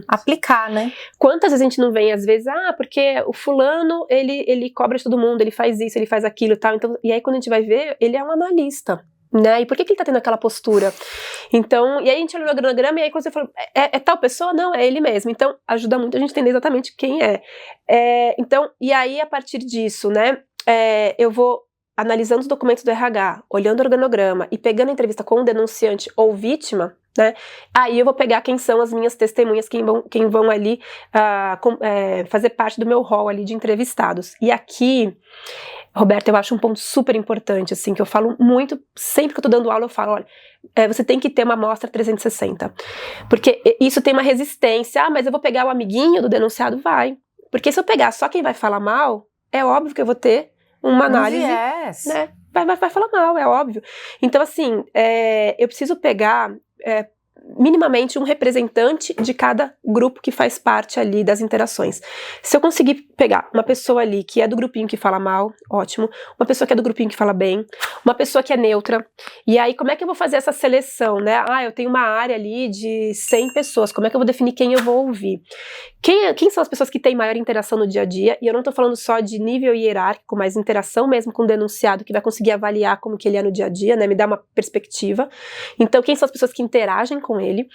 aplicar, né? Quantas vezes a gente não vem, às vezes, porque o fulano, ele cobra de todo mundo, ele faz isso, ele faz aquilo e tal, então, e aí quando a gente vai ver, ele é um analista. Né? E por que ele tá tendo aquela postura? Então, e aí a gente olha o organograma e aí quando você fala, é tal pessoa? Não, é ele mesmo. Então, ajuda muito a gente entender exatamente quem é. Então, e aí a partir disso, né, eu vou analisando os documentos do RH, olhando o organograma e pegando a entrevista com o denunciante ou vítima, né, aí eu vou pegar quem são as minhas testemunhas, quem vão ali fazer parte do meu rol ali de entrevistados. E aqui, Roberta, eu acho um ponto super importante, assim, que eu falo muito, sempre que eu tô dando aula eu falo, olha, você tem que ter uma amostra 360, porque isso tem uma resistência, mas eu vou pegar o amiguinho do denunciado, vai, porque se eu pegar só quem vai falar mal, é óbvio que eu vou ter uma análise, né, vai falar mal, é óbvio. Então assim, eu preciso pegar minimamente um representante de cada grupo que faz parte ali das interações. Se eu conseguir pegar uma pessoa ali que é do grupinho que fala mal, ótimo, uma pessoa que é do grupinho que fala bem, uma pessoa que é neutra, e aí como é que eu vou fazer essa seleção, né? Eu tenho uma área ali de 100 pessoas, como é que eu vou definir quem eu vou ouvir? Quem são as pessoas que têm maior interação no dia a dia? E eu não tô falando só de nível hierárquico, mas interação mesmo com o denunciado, que vai conseguir avaliar como que ele é no dia a dia, né? Me dar uma perspectiva. Então, quem são as pessoas que interagem com ele?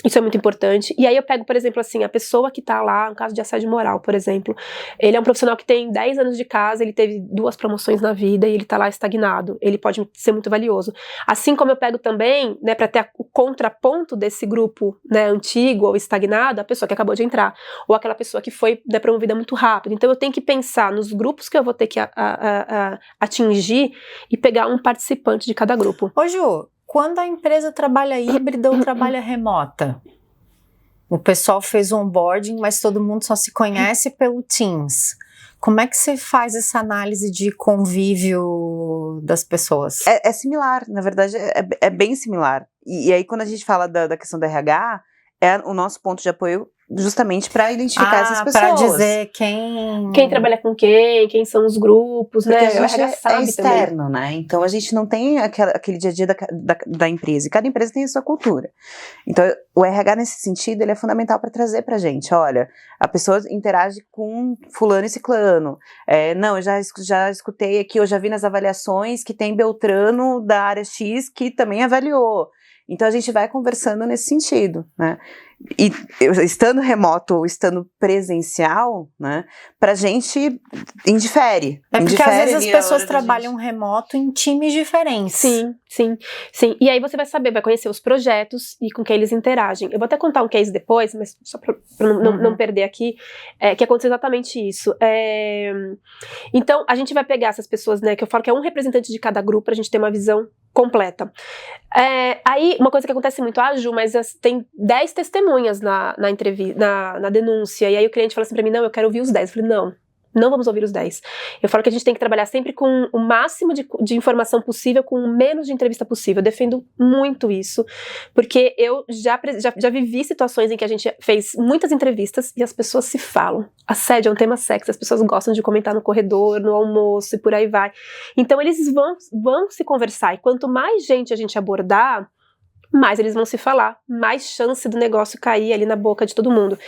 Isso é muito importante. E aí eu pego, por exemplo, assim, a pessoa que tá lá, um caso de assédio moral, por exemplo, ele é um profissional que tem 10 anos de casa, ele teve 2 promoções na vida e ele tá lá estagnado. Ele pode ser muito valioso. Assim como eu pego também, né, pra ter o contraponto desse grupo, né, antigo ou estagnado, a pessoa que acabou de entrar, ou aquela pessoa que foi, né, promovida muito rápido. Então eu tenho que pensar nos grupos que eu vou ter que atingir e pegar um participante de cada grupo. Ô Ju, quando a empresa trabalha híbrida ou trabalha remota? O pessoal fez o onboarding, mas todo mundo só se conhece pelo Teams. Como é que você faz essa análise de convívio das pessoas? É similar, na verdade, é bem similar. E aí, quando a gente fala da questão do RH, é o nosso ponto de apoio justamente para identificar essas pessoas. Para dizer quem trabalha com quem são os grupos, porque né? A gente é externo, também, né? Então a gente não tem aquele dia a dia da empresa, e cada empresa tem a sua cultura. Então o RH nesse sentido, ele é fundamental para trazer pra gente, olha, a pessoa interage com fulano e ciclano, não, eu já escutei aqui, eu já vi nas avaliações que tem Beltrano da área X que também avaliou. Então a gente vai conversando nesse sentido, né? E estando remoto ou estando presencial, né, pra gente indifere. É porque às vezes as pessoas trabalham remoto em times diferentes. Sim. E aí você vai saber, vai conhecer os projetos e com quem eles interagem. Eu vou até contar um case depois, mas só pra não perder aqui, que aconteceu exatamente isso. Então, a gente vai pegar essas pessoas, né, que eu falo que é um representante de cada grupo, pra gente ter uma visão completa. Aí, uma coisa que acontece muito, Ju, mas tem 10 testemunhas na entrevista, na denúncia, e aí o cliente fala assim pra mim, não, eu quero ouvir os 10. Eu falei, não vamos ouvir os 10. Eu falo que a gente tem que trabalhar sempre com o máximo de informação possível, com o menos de entrevista possível. Eu defendo muito isso, porque eu já vivi situações em que a gente fez muitas entrevistas e as pessoas se falam. Assédio é um tema sexy, as pessoas gostam de comentar no corredor, no almoço e por aí vai. Então eles vão se conversar, e quanto mais gente a gente abordar, mais eles vão se falar, mais chance do negócio cair ali na boca de todo mundo.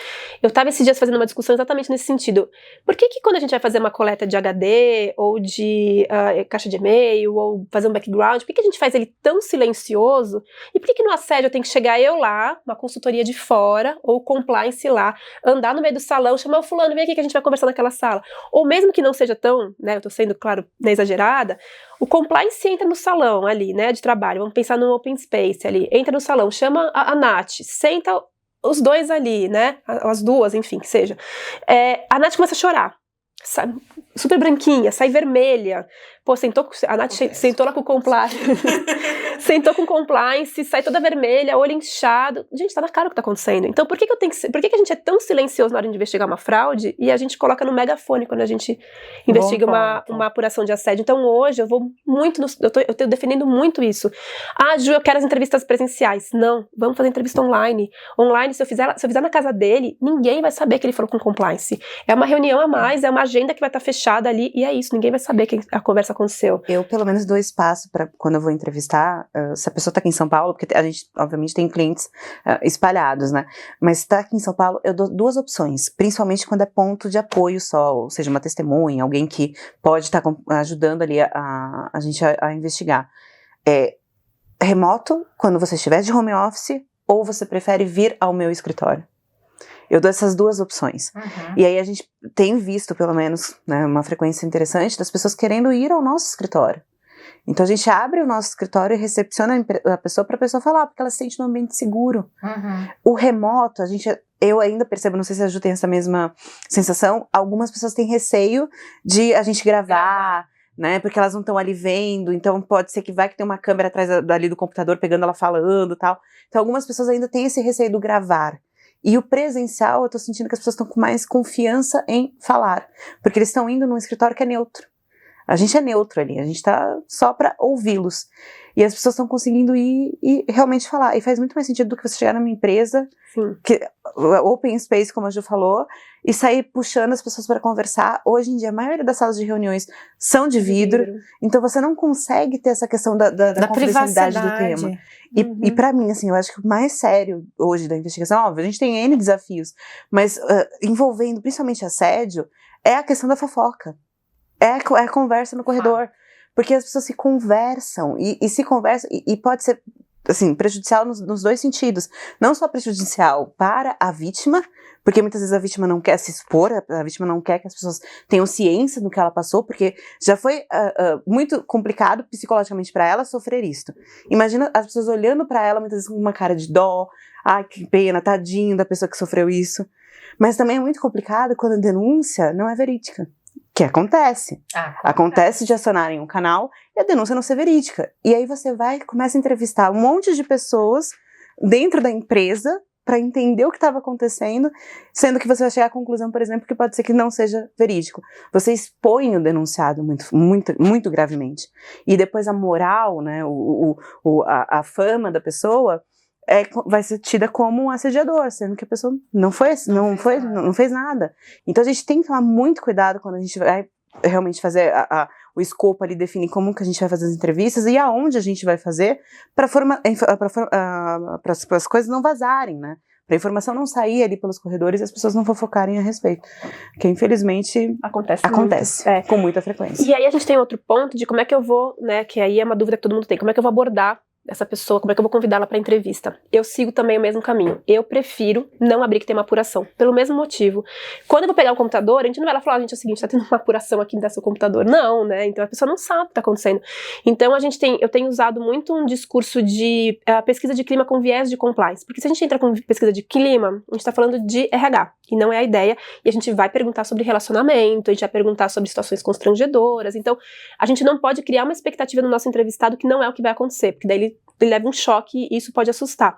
Eu estava esses dias fazendo uma discussão exatamente nesse sentido. Por que quando a gente vai fazer uma coleta de HD, ou de caixa de e-mail, ou fazer um background, por que a gente faz ele tão silencioso? E por que no assédio tem que chegar eu lá, uma consultoria de fora, ou compliance lá, andar no meio do salão, chamar o fulano, vem aqui que a gente vai conversar naquela sala. Ou mesmo que não seja tão, né, eu tô sendo, claro, exagerada, o compliance entra no salão ali, né, de trabalho, vamos pensar no open space ali, entra no salão, chama a Nath, senta os dois ali, né, as duas, enfim, que seja. A Nath começa a chorar, super branquinha, sai vermelha. Pô, a Nath sentou lá com o compliance, sentou com o compliance, sai toda vermelha, olho inchado. Gente, tá na cara o que tá acontecendo. Então, por que a gente é tão silencioso na hora de investigar uma fraude e a gente coloca no megafone quando a gente investiga uma apuração de assédio? Então, hoje, eu vou muito, eu tô defendendo muito isso. Ju, eu quero as entrevistas presenciais. Não, vamos fazer entrevista online. Online, se eu fizer na casa dele, ninguém vai saber que ele falou com o compliance. É uma reunião a mais, é uma agenda que vai estar fechada ali, e é isso, ninguém vai saber que a conversa aconteceu. Eu, pelo menos, dou espaço para quando eu vou entrevistar, se a pessoa tá aqui em São Paulo, porque a gente, obviamente, tem clientes espalhados, né? Mas se tá aqui em São Paulo, eu dou 2 opções, principalmente quando é ponto de apoio só, ou seja, uma testemunha, alguém que pode estar ajudando ali a gente a investigar. Remoto, quando você estiver de home office, ou você prefere vir ao meu escritório? Eu dou essas 2 opções. E aí a gente tem visto, pelo menos, né, uma frequência interessante das pessoas querendo ir ao nosso escritório. Então a gente abre o nosso escritório e recepciona a pessoa para a pessoa falar, porque ela se sente num ambiente seguro. O remoto, eu ainda percebo, não sei se a Ju tem essa mesma sensação, algumas pessoas têm receio de a gente gravar, né, porque elas não estão ali vendo, então pode ser que tem uma câmera atrás dali do computador pegando ela falando e tal. Então algumas pessoas ainda têm esse receio do gravar. E o presencial, eu tô sentindo que as pessoas estão com mais confiança em falar, porque eles estão indo num escritório que é neutro. A gente é neutro ali, a gente tá só pra ouvi-los. E as pessoas estão conseguindo ir e realmente falar. E faz muito mais sentido do que você chegar numa empresa, open space, como a Ju falou, e sair puxando as pessoas para conversar. Hoje em dia, a maioria das salas de reuniões são de vidro. Então você não consegue ter essa questão da confidencialidade do tema. E pra mim, assim, eu acho que o mais sério hoje da investigação, óbvio, a gente tem N desafios, mas envolvendo principalmente assédio, é a questão da fofoca. É a conversa no corredor. Porque as pessoas se conversam, e se conversam, e pode ser, assim, prejudicial nos 2 sentidos. Não só prejudicial para a vítima, porque muitas vezes a vítima não quer se expor, a vítima não quer que as pessoas tenham ciência do que ela passou, porque já foi muito complicado psicologicamente para ela sofrer isto. Imagina as pessoas olhando para ela muitas vezes com uma cara de dó, ai que pena, tadinho da pessoa que sofreu isso. Mas também é muito complicado quando a denúncia não é verídica. Que acontece. Acontece de acionarem um canal e a denúncia não ser verídica. E aí você começa a entrevistar um monte de pessoas dentro da empresa para entender o que estava acontecendo, sendo que você vai chegar à conclusão, por exemplo, que pode ser que não seja verídico. Você expõe o denunciado muito gravemente. E depois a moral, né, a fama da pessoa vai ser tida como um assediador, sendo que a pessoa não fez nada. Então a gente tem que tomar muito cuidado quando a gente vai realmente fazer o escopo ali, definir como que a gente vai fazer as entrevistas e aonde a gente vai fazer para as coisas não vazarem, né? Para a informação não sair ali pelos corredores e as pessoas não fofocarem a respeito. Que infelizmente acontece com muita frequência. E aí a gente tem outro ponto de como é que eu vou, né, que aí é uma dúvida que todo mundo tem, como é que eu vou abordar essa pessoa, como é que eu vou convidá-la para entrevista? Eu sigo também o mesmo caminho. Eu prefiro não abrir que tem uma apuração, pelo mesmo motivo. Quando eu vou pegar um computador, a gente não vai lá falar, gente, é o seguinte, tá tendo uma apuração aqui no seu computador. Não, né? Então a pessoa não sabe o que tá acontecendo. Então eu tenho usado muito um discurso de pesquisa de clima com viés de compliance, porque se a gente entra com pesquisa de clima, a gente tá falando de RH, e não é a ideia, e a gente vai perguntar sobre relacionamento, a gente vai perguntar sobre situações constrangedoras, então a gente não pode criar uma expectativa no nosso entrevistado que não é o que vai acontecer, porque daí ele leva um choque e isso pode assustar.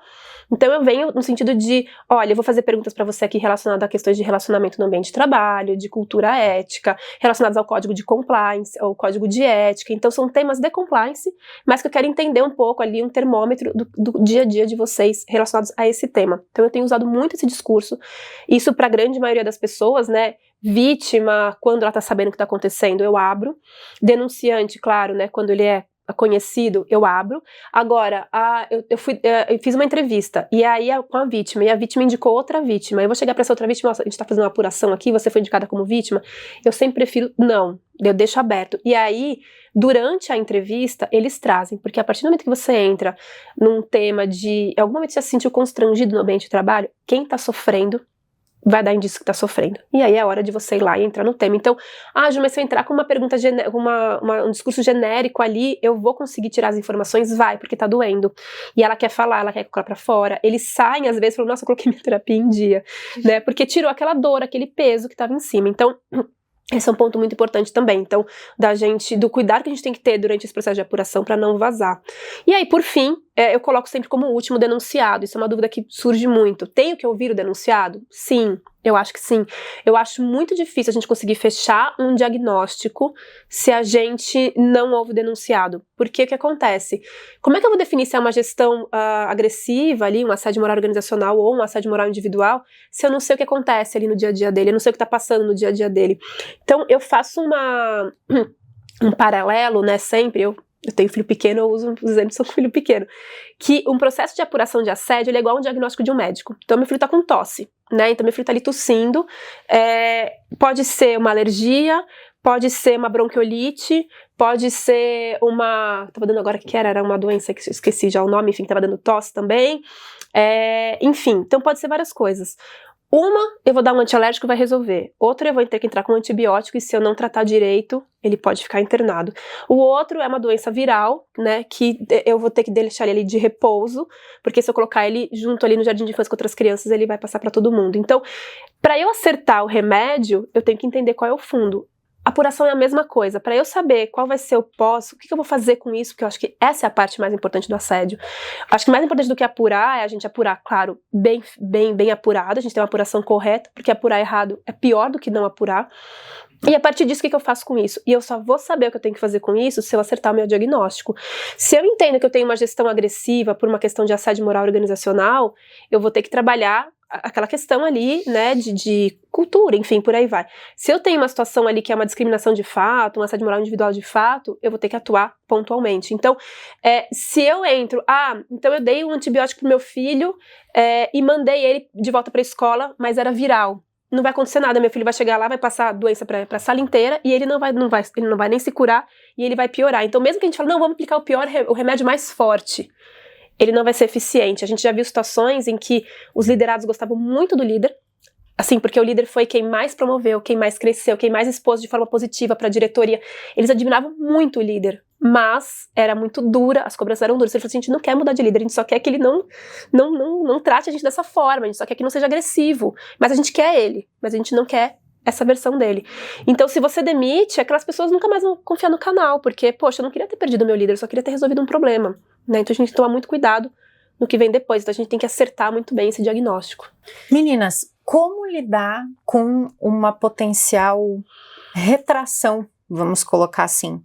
Então eu venho no sentido de, olha, eu vou fazer perguntas para você aqui relacionadas a questões de relacionamento no ambiente de trabalho, de cultura ética, relacionadas ao código de compliance, ao código de ética. Então são temas de compliance, mas que eu quero entender um pouco ali, um termômetro do dia a dia de vocês relacionados a esse tema. Então eu tenho usado muito esse discurso, isso para a grande maioria das pessoas, né? Vítima, quando ela tá sabendo o que tá acontecendo, eu abro. Denunciante, claro, né? Quando ele é conhecido, eu abro. Agora, eu fiz uma entrevista, e aí com a vítima, e a vítima indicou outra vítima. Eu vou chegar pra essa outra vítima, nossa, a gente tá fazendo uma apuração aqui, você foi indicada como vítima. Eu sempre prefiro não, eu deixo aberto. E aí, durante a entrevista, eles trazem, porque a partir do momento que você entra num tema de, em algum momento você se sentiu constrangido no ambiente de trabalho, quem tá sofrendo vai dar indício que tá sofrendo. E aí é hora de você ir lá e entrar no tema. Então, Ju, mas se eu entrar com uma pergunta, um discurso genérico ali, eu vou conseguir tirar as informações? Vai, porque tá doendo. E ela quer falar, ela quer colocar pra fora. Eles saem, às vezes, e falam, nossa, eu coloquei minha terapia em dia, né? Porque tirou aquela dor, aquele peso que tava em cima. Então, esse é um ponto muito importante também, então, do cuidado que a gente tem que ter durante esse processo de apuração para não vazar. E aí, por fim, eu coloco sempre como último denunciado, isso é uma dúvida que surge muito. Tenho que ouvir o denunciado? Sim, eu acho que sim. Eu acho muito difícil a gente conseguir fechar um diagnóstico se a gente não ouve o denunciado. Porque o que acontece? Como é que eu vou definir se é uma gestão agressiva ali, um assédio moral organizacional ou um assédio moral individual, se eu não sei o que acontece ali no dia a dia dele, eu não sei o que está passando no dia a dia dele. Então, eu faço um paralelo, né, sempre, eu tenho filho pequeno, eu uso os exemplos com filho pequeno, que um processo de apuração de assédio ele é igual a um diagnóstico de um médico. Então, meu filho tá com tosse, né, então meu filho tá ali tossindo, pode ser uma alergia, pode ser uma bronquiolite, pode ser tava dando agora que era uma doença que eu esqueci já o nome, enfim, que tava dando tosse também, enfim, então pode ser várias coisas. Uma, eu vou dar um antialérgico e vai resolver. Outra, eu vou ter que entrar com um antibiótico e se eu não tratar direito, ele pode ficar internado. O outro é uma doença viral, né, que eu vou ter que deixar ele ali de repouso, porque se eu colocar ele junto ali no jardim de infância com outras crianças, ele vai passar para todo mundo. Então, para eu acertar o remédio, eu tenho que entender qual é o fundo. Apuração é a mesma coisa. Para eu saber qual vai ser o pós, o que eu vou fazer com isso, porque eu acho que essa é a parte mais importante do assédio. Acho que mais importante do que apurar é a gente apurar, claro, bem apurado, a gente tem uma apuração correta, porque apurar errado é pior do que não apurar. E a partir disso, o que eu faço com isso? E eu só vou saber o que eu tenho que fazer com isso se eu acertar o meu diagnóstico. Se eu entendo que eu tenho uma gestão agressiva por uma questão de assédio moral organizacional, eu vou ter que trabalhar aquela questão ali, né, de cultura, enfim, por aí vai. Se eu tenho uma situação ali que é uma discriminação de fato, um assédio moral individual de fato, eu vou ter que atuar pontualmente. Então, se eu entro, então eu dei um antibiótico pro meu filho e mandei ele de volta pra escola, mas era viral. Não vai acontecer nada, meu filho vai chegar lá, vai passar a doença pra sala inteira e ele não vai nem se curar e ele vai piorar. Então, mesmo que a gente fale, não, vamos aplicar o remédio mais forte, ele não vai ser eficiente. A gente já viu situações em que os liderados gostavam muito do líder, assim, porque o líder foi quem mais promoveu, quem mais cresceu, quem mais expôs de forma positiva para a diretoria. Eles admiravam muito o líder, mas era muito dura, as cobranças eram duras. Ele falou assim, a gente não quer mudar de líder, a gente só quer que ele não trate a gente dessa forma, a gente só quer que não seja agressivo, mas a gente quer ele, mas a gente não quer essa versão dele. Então, se você demite, aquelas pessoas nunca mais vão confiar no canal, porque, poxa, eu não queria ter perdido o meu líder, eu só queria ter resolvido um problema, né? Então a gente tem que tomar muito cuidado no que vem depois. Então a gente tem que acertar muito bem esse diagnóstico. Meninas, como lidar com uma potencial retração, vamos colocar assim,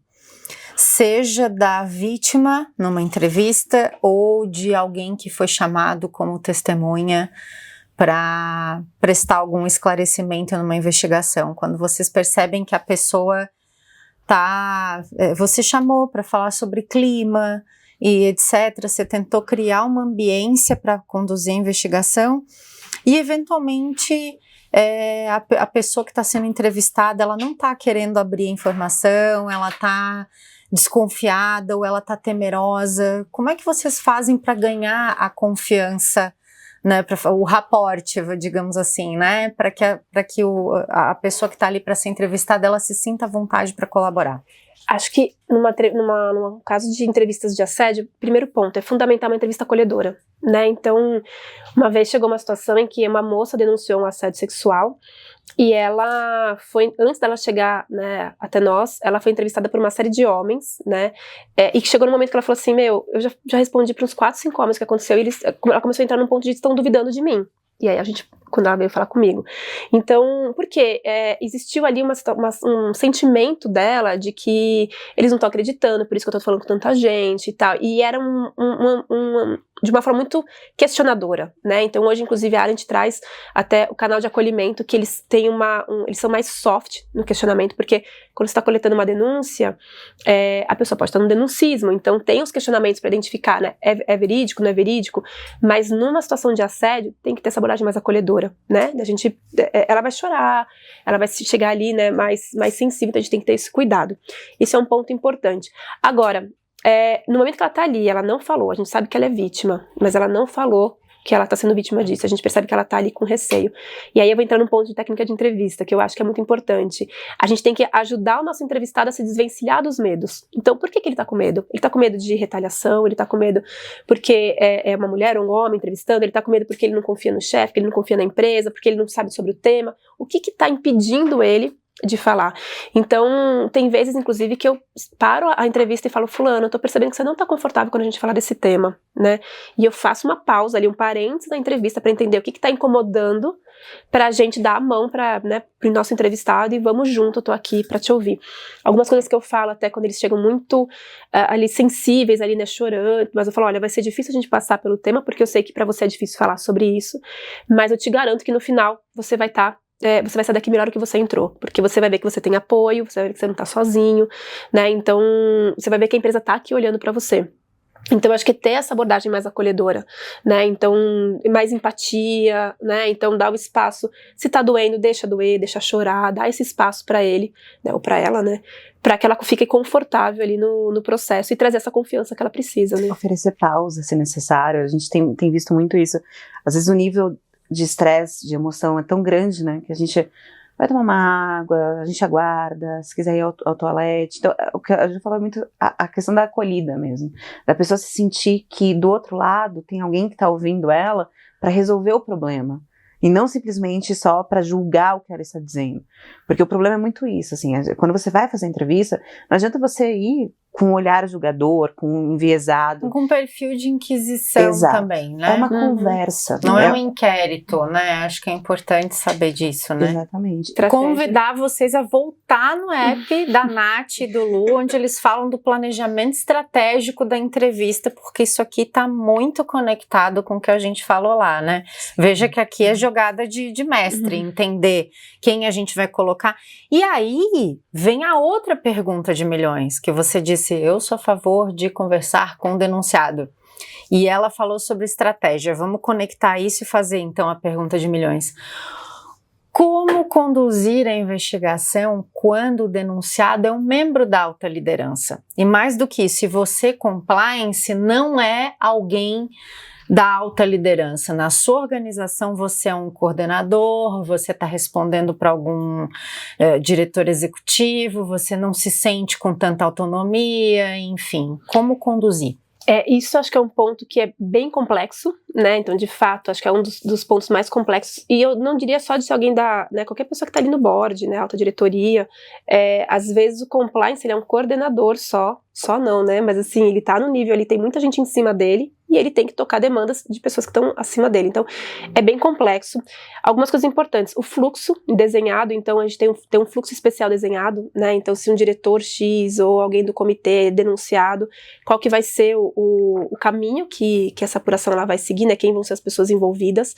seja da vítima numa entrevista ou de alguém que foi chamado como testemunha para prestar algum esclarecimento numa investigação, quando vocês percebem que a pessoa você chamou para falar sobre clima e etc, você tentou criar uma ambiência para conduzir a investigação e eventualmente a pessoa que está sendo entrevistada, ela não está querendo abrir a informação, ela está desconfiada ou ela está temerosa. Como é que vocês fazem para ganhar a confiança, né, o raporte, digamos assim, né, para que a pessoa que está ali para ser entrevistada, ela se sinta à vontade para colaborar? Acho que num caso de entrevistas de assédio, primeiro ponto, é fundamental uma entrevista acolhedora, né? Então, uma vez chegou uma situação em que uma moça denunciou um assédio sexual e ela foi, antes dela chegar, né, até nós, ela foi entrevistada por uma série de homens, né? E que chegou no momento que ela falou assim, eu já respondi para uns 4, 5 homens o que aconteceu e ela começou a entrar num ponto de estão duvidando de mim. E aí quando ela veio falar comigo. Então, porque existiu ali um sentimento dela de que eles não estão acreditando, por isso que eu tô falando com tanta gente e tal. E era de uma forma muito questionadora, né? Então hoje, inclusive, a Arendt traz até o canal de acolhimento, que eles têm eles são mais soft no questionamento, porque quando você está coletando uma denúncia, a pessoa pode estar no denuncismo, então tem os questionamentos para identificar, né? É verídico, não é verídico? Mas numa situação de assédio, tem que ter essa abordagem mais acolhedora, né? Ela vai chorar, ela vai chegar ali, né, mais sensível, então a gente tem que ter esse cuidado. Isso é um ponto importante. Agora, no momento que ela tá ali, ela não falou, a gente sabe que ela é vítima, mas ela não falou que ela tá sendo vítima disso, a gente percebe que ela tá ali com receio. E aí eu vou entrar num ponto de técnica de entrevista, que eu acho que é muito importante. A gente tem que ajudar o nosso entrevistado a se desvencilhar dos medos. Então, por que ele tá com medo? Ele tá com medo de retaliação, ele tá com medo porque é uma mulher ou um homem entrevistando, ele tá com medo porque ele não confia no chefe, porque ele não confia na empresa, porque ele não sabe sobre o tema. O que tá impedindo ele de falar? Então, tem vezes, inclusive, que eu paro a entrevista e falo, fulano, eu tô percebendo que você não tá confortável quando a gente fala desse tema, né? E eu faço uma pausa ali, um parênteses da entrevista pra entender o que tá incomodando, pra gente dar a mão pro nosso entrevistado e vamos junto, eu tô aqui pra te ouvir. Algumas coisas que eu falo até quando eles chegam muito ali sensíveis, ali, né, chorando, mas eu falo, olha, vai ser difícil a gente passar pelo tema, porque eu sei que pra você é difícil falar sobre isso, mas eu te garanto que no final você vai você vai sair daqui melhor do que você entrou, porque você vai ver que você tem apoio, você vai ver que você não tá sozinho, né, então você vai ver que a empresa tá aqui olhando pra você. Então eu acho que ter essa abordagem mais acolhedora, né, então mais empatia, né, então dá o espaço, se tá doendo, deixa doer, deixa chorar, dá esse espaço pra ele, né, ou pra ela, né, pra que ela fique confortável ali no processo e trazer essa confiança que ela precisa, né. Oferecer pausa se necessário, a gente tem visto muito isso, às vezes o nível de estresse, de emoção é tão grande, né, que a gente vai tomar uma água, a gente aguarda, se quiser ir ao toalete. Então, o que a gente fala muito, a questão da acolhida mesmo, da pessoa se sentir que do outro lado tem alguém que está ouvindo ela para resolver o problema, e não simplesmente só para julgar o que ela está dizendo, porque o problema é muito isso, assim, quando você vai fazer entrevista, não adianta você ir com um olhar julgador, com um enviesado. Com um perfil de inquisição. Exato. Também, né? É uma conversa. Não é um inquérito, né? Acho que é importante saber disso, né? Exatamente. Convidar vocês a voltar no app da Nath e do Lu, onde eles falam do planejamento estratégico da entrevista, porque isso aqui tá muito conectado com o que a gente falou lá, né? Veja que aqui é jogada de mestre, entender quem a gente vai colocar. E aí, vem a outra pergunta de milhões, que você disse, eu sou a favor de conversar com o denunciado. E ela falou sobre estratégia. Vamos conectar isso e fazer, então, a pergunta de milhões. Como conduzir a investigação quando o denunciado é um membro da alta liderança? E mais do que isso, se você, compliance, não é alguém da alta liderança. Na sua organização você é um coordenador, você está respondendo para algum diretor executivo, você não se sente com tanta autonomia, enfim, como conduzir? Isso acho que é um ponto que é bem complexo, né, então de fato acho que é um dos pontos mais complexos, e eu não diria só de ser alguém né, qualquer pessoa que está ali no board, né, alta diretoria, às vezes o compliance ele é um coordenador só só não, né? Mas assim, ele tá no nível, ele tem muita gente em cima dele e ele tem que tocar demandas de pessoas que estão acima dele. Então, é bem complexo. Algumas coisas importantes. O fluxo desenhado, então a gente tem um fluxo especial desenhado, né? Então, se um diretor X ou alguém do comitê é denunciado, qual que vai ser o caminho que essa apuração ela vai seguir, né? Quem vão ser as pessoas envolvidas.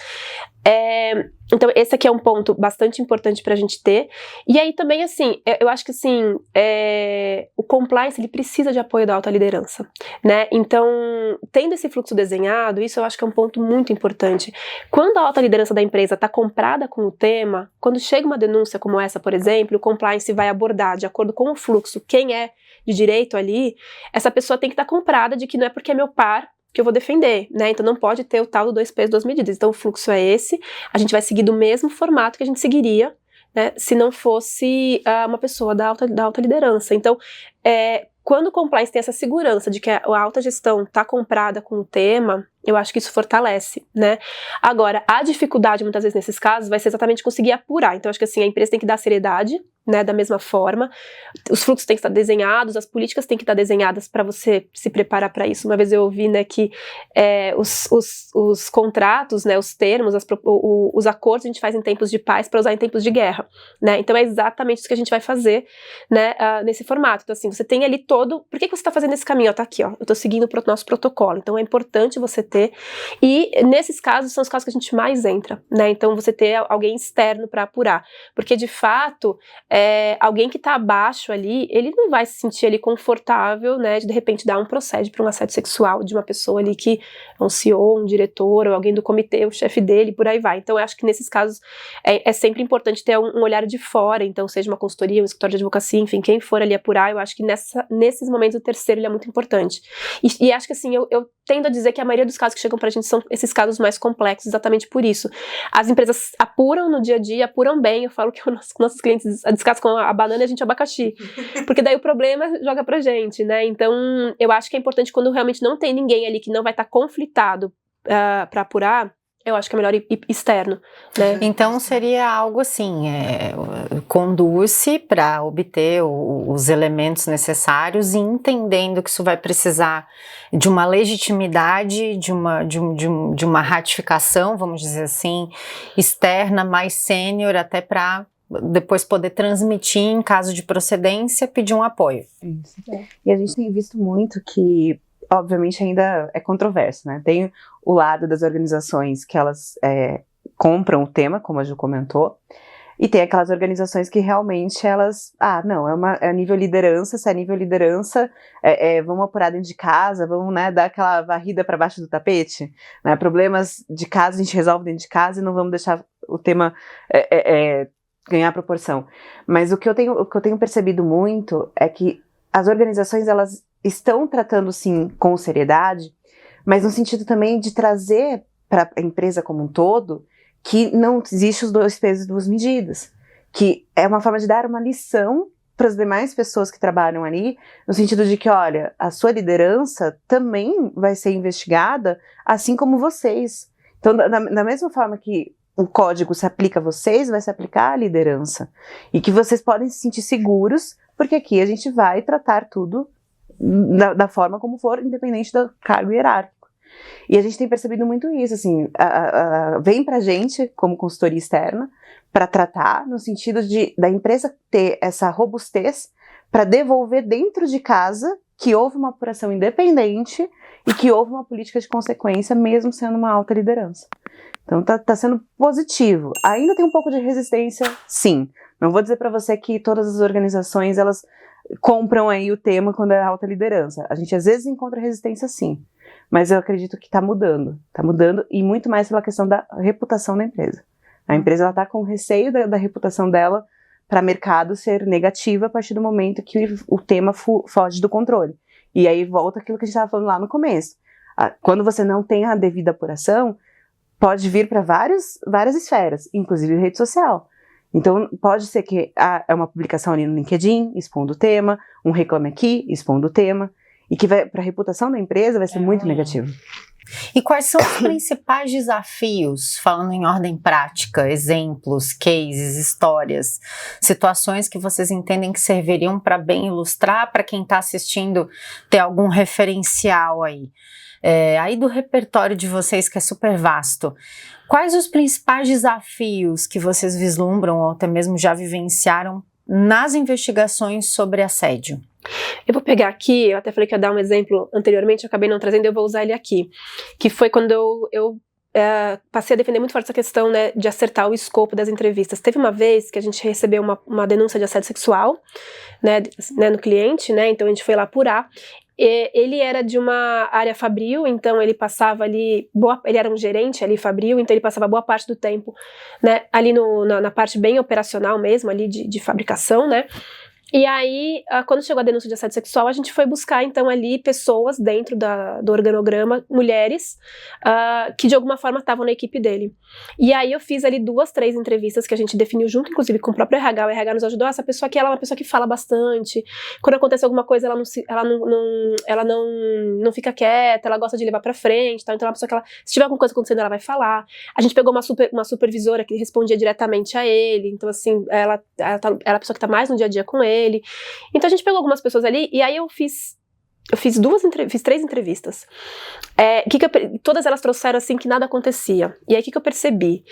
Então, esse aqui é um ponto bastante importante pra gente ter. E aí também, assim, eu acho que assim, o compliance, ele precisa de apoio da alta liderança, né? Então, tendo esse fluxo desenhado, isso eu acho que é um ponto muito importante. Quando a alta liderança da empresa está comprada com o tema, quando chega uma denúncia como essa, por exemplo, o compliance vai abordar, de acordo com o fluxo, quem é de direito ali, essa pessoa tem que estar comprada de que não é porque é meu par que eu vou defender, né? Então não pode ter o tal do 2 pesos, 2 medidas. Então o fluxo é esse, a gente vai seguir do mesmo formato que a gente seguiria, né, se não fosse uma pessoa da alta liderança. Então, quando o compliance tem essa segurança de que a alta gestão está comprada com o tema, eu acho que isso fortalece, né? Agora, a dificuldade muitas vezes nesses casos vai ser exatamente conseguir apurar. Então, acho que assim, a empresa tem que dar seriedade, né, da mesma forma, os fluxos têm que estar desenhados, as políticas têm que estar desenhadas para você se preparar para isso. Uma vez eu ouvi, né, que os contratos, né, os termos, os acordos a gente faz em tempos de paz para usar em tempos de guerra, né? Então é exatamente isso que a gente vai fazer, né, nesse formato. Então assim, você tem ali todo, por que você está fazendo esse caminho? Ó, tá aqui, ó, eu estou seguindo o nosso protocolo. Então é importante você ter, e nesses casos são os casos que a gente mais entra, né? Então você ter alguém externo para apurar, porque de fato alguém que está abaixo ali, ele não vai se sentir ali confortável, né, de repente dar um processo para um assédio sexual de uma pessoa ali que é um CEO, um diretor, ou alguém do comitê, o chefe dele, por aí vai. Então eu acho que nesses casos é sempre importante ter um olhar de fora, então seja uma consultoria, um escritório de advocacia, enfim, quem for ali apurar, eu acho que nesses momentos o terceiro ele é muito importante. E acho que assim, eu tendo a dizer que a maioria dos casos que chegam pra gente são esses casos mais complexos, exatamente por isso. As empresas apuram no dia a dia, apuram bem, eu falo que nossos clientes descascam a banana e a gente abacaxi, porque daí o problema joga pra gente, né? Então eu acho que é importante quando realmente não tem ninguém ali que não vai estar conflitado pra apurar, eu acho que é melhor ir externo, né? Então seria algo assim, conduz-se para obter os elementos necessários e entendendo que isso vai precisar de uma legitimidade, de uma ratificação, vamos dizer assim, externa, mais sênior, até para depois poder transmitir em caso de procedência, pedir um apoio. Isso. E a gente tem visto muito que, obviamente, ainda é controverso, né? Tem o lado das organizações que elas compram o tema, como a Ju comentou, e tem aquelas organizações que realmente elas, não, é nível liderança, se é nível liderança, vamos apurar dentro de casa, vamos, né, dar aquela varrida para baixo do tapete, né? Problemas de casa a gente resolve dentro de casa e não vamos deixar o tema ganhar proporção. Mas o que eu tenho percebido muito é que as organizações, elas estão tratando, sim, com seriedade, mas no sentido também de trazer para a empresa como um todo que não existe os 2 pesos e 2 medidas, que é uma forma de dar uma lição para as demais pessoas que trabalham ali, no sentido de que, olha, a sua liderança também vai ser investigada, assim como vocês. Então, da mesma forma que o código se aplica a vocês, vai se aplicar à liderança. E que vocês podem se sentir seguros, porque aqui a gente vai tratar tudo da forma como for, independente do cargo hierárquico. E a gente tem percebido muito isso, assim, vem pra gente, como consultoria externa, para tratar, no sentido da empresa ter essa robustez para devolver dentro de casa que houve uma apuração independente e que houve uma política de consequência, mesmo sendo uma alta liderança. Então tá sendo positivo. Ainda tem um pouco de resistência, sim. Não vou dizer para você que todas as organizações, elas compram aí o tema quando é alta liderança. A gente às vezes encontra resistência, sim. Mas eu acredito que tá mudando e muito mais pela questão da reputação da empresa. A empresa, ela tá com receio da reputação dela para mercado ser negativa a partir do momento que o tema foge do controle. E aí volta aquilo que a gente estava falando lá no começo. Quando você não tem a devida apuração, pode vir para várias esferas, inclusive rede social. Então, pode ser que é uma publicação ali no LinkedIn, expondo o tema, um reclame aqui, expondo o tema, e que para a reputação da empresa vai ser muito negativo. E quais são os principais desafios, falando em ordem prática, exemplos, cases, histórias, situações que vocês entendem que serviriam para bem ilustrar, para quem está assistindo ter algum referencial aí? Aí do repertório de vocês, que é super vasto, quais os principais desafios que vocês vislumbram ou até mesmo já vivenciaram nas investigações sobre assédio? Eu vou pegar aqui, eu até falei que ia dar um exemplo anteriormente, eu acabei não trazendo, eu vou usar ele aqui, que foi quando eu passei a defender muito forte essa questão, né, de acertar o escopo das entrevistas. Teve uma vez que a gente recebeu uma denúncia de assédio sexual, né, no cliente, né, então a gente foi lá apurar. Ele era de uma área fabril, então ele passava ali, ele era um gerente ali fabril, então ele passava boa parte do tempo, né, ali na parte bem operacional mesmo, ali de fabricação, né. E aí, quando chegou a denúncia de assédio sexual, a gente foi buscar, então, ali pessoas dentro do organograma, mulheres, que de alguma forma estavam na equipe dele. E aí eu fiz ali 2, 3 entrevistas que a gente definiu junto, inclusive com o próprio RH. O RH nos ajudou. Essa pessoa aqui, ela é uma pessoa que fala bastante. Quando acontece alguma coisa, ela não fica quieta, ela gosta de levar pra frente, tá? Então é uma pessoa que se tiver alguma coisa acontecendo, ela vai falar. A gente pegou uma supervisora que respondia diretamente a ele. Então, assim, ela é a pessoa que tá mais no dia a dia com ele. Então a gente pegou algumas pessoas ali e aí eu fiz 3 entrevistas. Todas elas trouxeram assim que nada acontecia. E aí o que eu percebi?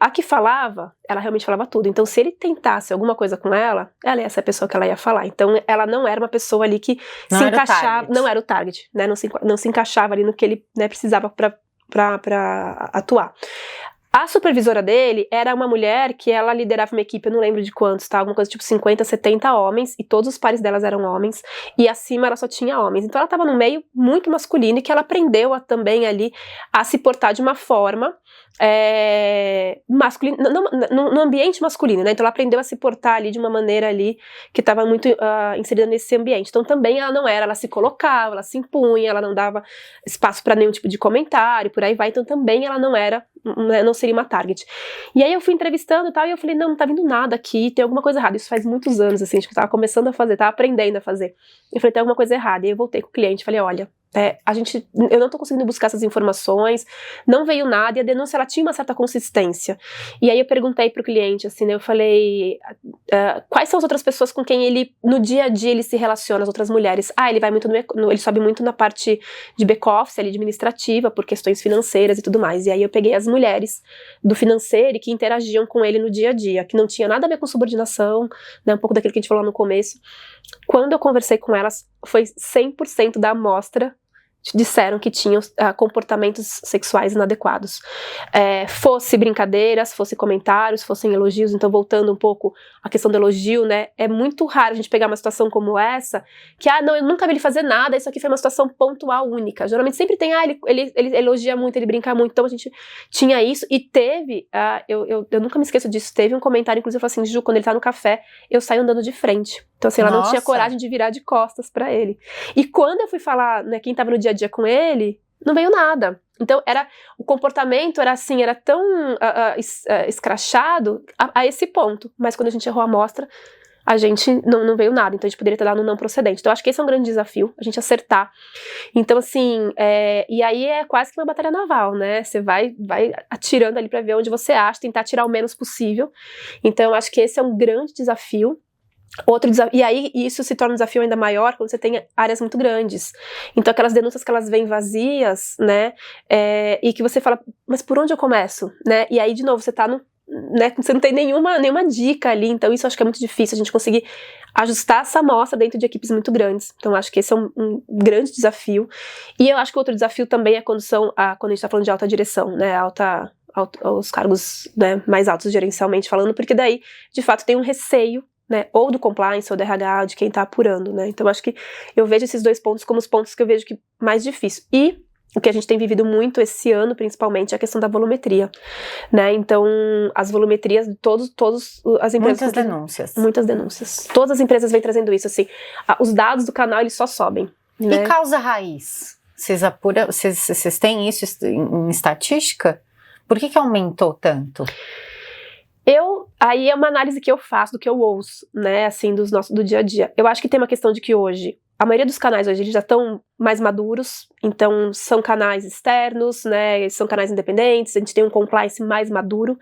A que falava, ela realmente falava tudo. Então se ele tentasse alguma coisa com ela ia ser a pessoa que ela ia falar. Então ela não era uma pessoa ali que se encaixava, não era o target, né? Não se encaixava ali no que ele, né, precisava para atuar. A supervisora dele era uma mulher que ela liderava uma equipe, eu não lembro de quantos, tá? Alguma coisa tipo 50, 70 homens, e todos os pares delas eram homens, e acima ela só tinha homens. Então ela estava num meio muito masculino e que ela aprendeu também ali a se portar de uma forma masculina, no ambiente masculino, né? Então ela aprendeu a se portar ali de uma maneira ali que estava muito inserida nesse ambiente. Então também ela se colocava, ela se impunha, ela não dava espaço para nenhum tipo de comentário, por aí vai. Então também ela não seria uma target. E aí eu fui entrevistando e tal, e eu falei, não tá vindo nada aqui, tem alguma coisa errada. Isso faz muitos anos, assim, acho que eu tava começando a fazer, tava aprendendo a fazer. Eu falei, tem alguma coisa errada. E aí eu voltei com o cliente, falei, olha, eu não tô conseguindo buscar essas informações, não veio nada, e a denúncia, ela tinha uma certa consistência. E aí eu perguntei pro cliente, assim, né, eu falei, quais são as outras pessoas com quem ele, no dia a dia, ele se relaciona, as outras mulheres? Ele vai muito ele sobe muito na parte de back-office, ali, administrativa, por questões financeiras e tudo mais. E aí eu peguei as mulheres do financeiro e que interagiam com ele no dia a dia, que não tinha nada a ver com subordinação, né, um pouco daquilo que a gente falou no começo. Quando eu conversei com elas, foi 100% da amostra disseram que tinham comportamentos sexuais inadequados. Fosse brincadeiras, fosse comentários, fossem elogios. Então, voltando um pouco à questão do elogio, né? É muito raro a gente pegar uma situação como essa, que, não, eu nunca vi ele fazer nada, isso aqui foi uma situação pontual, única. Geralmente sempre tem, ele elogia muito, ele brinca muito. Então, a gente tinha isso. E teve, eu nunca me esqueço disso, teve um comentário, inclusive, eu falei assim, Ju, quando ele tá no café, eu saio andando de frente. Então, assim, ela não tinha coragem de virar de costas pra ele. E quando eu fui falar, né, quem tava no dia a dia com ele, não veio nada. Então, o comportamento era assim, era tão escrachado a esse ponto. Mas quando a gente errou a amostra, a gente não veio nada. Então, a gente poderia ter dado um não procedente. Então, acho que esse é um grande desafio, a gente acertar. Então, assim, e aí é quase que uma batalha naval, né? Você vai atirando ali pra ver onde você acha, tentar atirar o menos possível. Então, acho que esse é um grande desafio. E aí isso se torna um desafio ainda maior quando você tem áreas muito grandes. Então aquelas denúncias que elas vêm vazias, né, e que você fala, mas por onde eu começo? Né? E aí de novo você tá né, você não tem nenhuma dica ali, então isso eu acho que é muito difícil a gente conseguir ajustar essa amostra dentro de equipes muito grandes. Então acho que esse é um grande desafio. E eu acho que outro desafio também é quando a gente tá falando de alta direção, né, os cargos, né, mais altos gerencialmente falando, porque daí de fato tem um receio, né, ou do compliance, ou do RH, de quem está apurando, né, então acho que eu vejo esses 2 pontos como os pontos que eu vejo que mais difícil. E o que a gente tem vivido muito esse ano, principalmente, é a questão da volumetria, né, então as volumetrias de todas as empresas... Muitas denúncias. Todas as empresas vêm trazendo isso, assim, os dados do canal, eles só sobem. Né? E causa raiz? Vocês têm isso em estatística? Por que aumentou tanto? Aí é uma análise que eu faço do que eu ouço, né, assim, do dia a dia. Eu acho que tem uma questão de que hoje a maioria dos canais hoje eles já estão mais maduros, então são canais externos, né, são canais independentes, a gente tem um compliance mais maduro.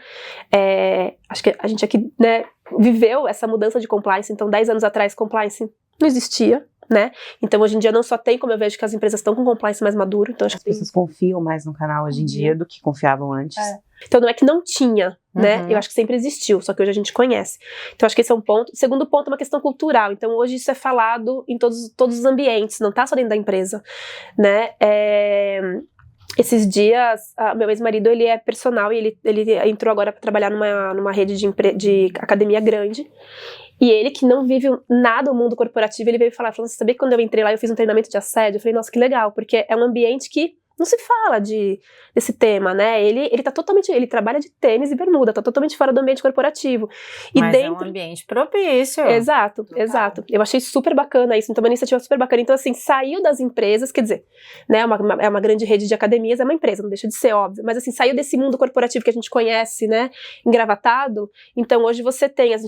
Acho que a gente aqui, né, viveu essa mudança de compliance, então 10 anos atrás compliance não existia, né, então hoje em dia não só tem, como eu vejo que as empresas estão com compliance mais maduro, então acho As pessoas confiam mais no canal hoje em dia do que confiavam antes. Então não é que não tinha, né? Eu acho que sempre existiu, só que hoje a gente conhece. Então acho que esse é um ponto. Segundo ponto é uma questão cultural. Então hoje isso é falado em todos os ambientes, não tá só dentro da empresa, né? Esses dias, meu ex-marido, ele é personal e ele entrou agora para trabalhar numa rede de academia grande. E ele, que não vive nada o mundo corporativo, ele veio falando, você sabia que quando eu entrei lá eu fiz um treinamento de assédio? Eu falei, nossa, que legal, porque é um ambiente que não se fala desse tema, né? Ele tá totalmente, ele trabalha de tênis e bermuda, tá totalmente fora do ambiente corporativo. E mas dentro... é um ambiente propício. Exato, exato. Eu achei super bacana isso, então uma iniciativa super bacana. Então assim, saiu das empresas, quer dizer, né, é uma grande rede de academias, é uma empresa, não deixa de ser óbvio, mas assim, saiu desse mundo corporativo que a gente conhece, né, engravatado. Então hoje você tem as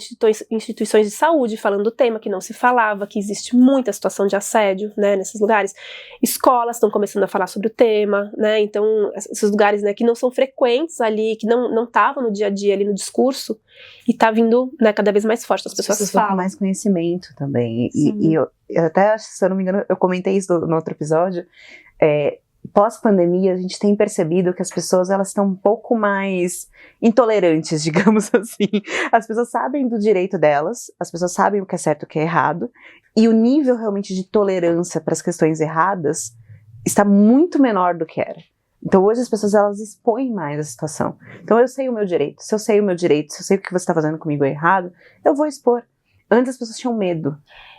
instituições de saúde falando do tema que não se falava, que existe muita situação de assédio, né, nesses lugares. Escolas estão começando a falar sobre o tema, né, então esses lugares, né, que não são frequentes ali, que não estavam no dia a dia ali no discurso, e tá vindo, né, cada vez mais forte, as pessoas falam. Com mais conhecimento também, e eu até, se eu não me engano, eu comentei isso no outro episódio, pós-pandemia a gente tem percebido que as pessoas, elas estão um pouco mais intolerantes, digamos assim. As pessoas sabem do direito delas, as pessoas sabem o que é certo e o que é errado, e o nível realmente de tolerância para as questões erradas está muito menor do que era. Então hoje as pessoas, elas expõem mais a situação. Então eu sei o meu direito, se eu sei o meu direito, se eu sei o que você está fazendo comigo é errado, eu vou expor. Antes as pessoas tinham medo.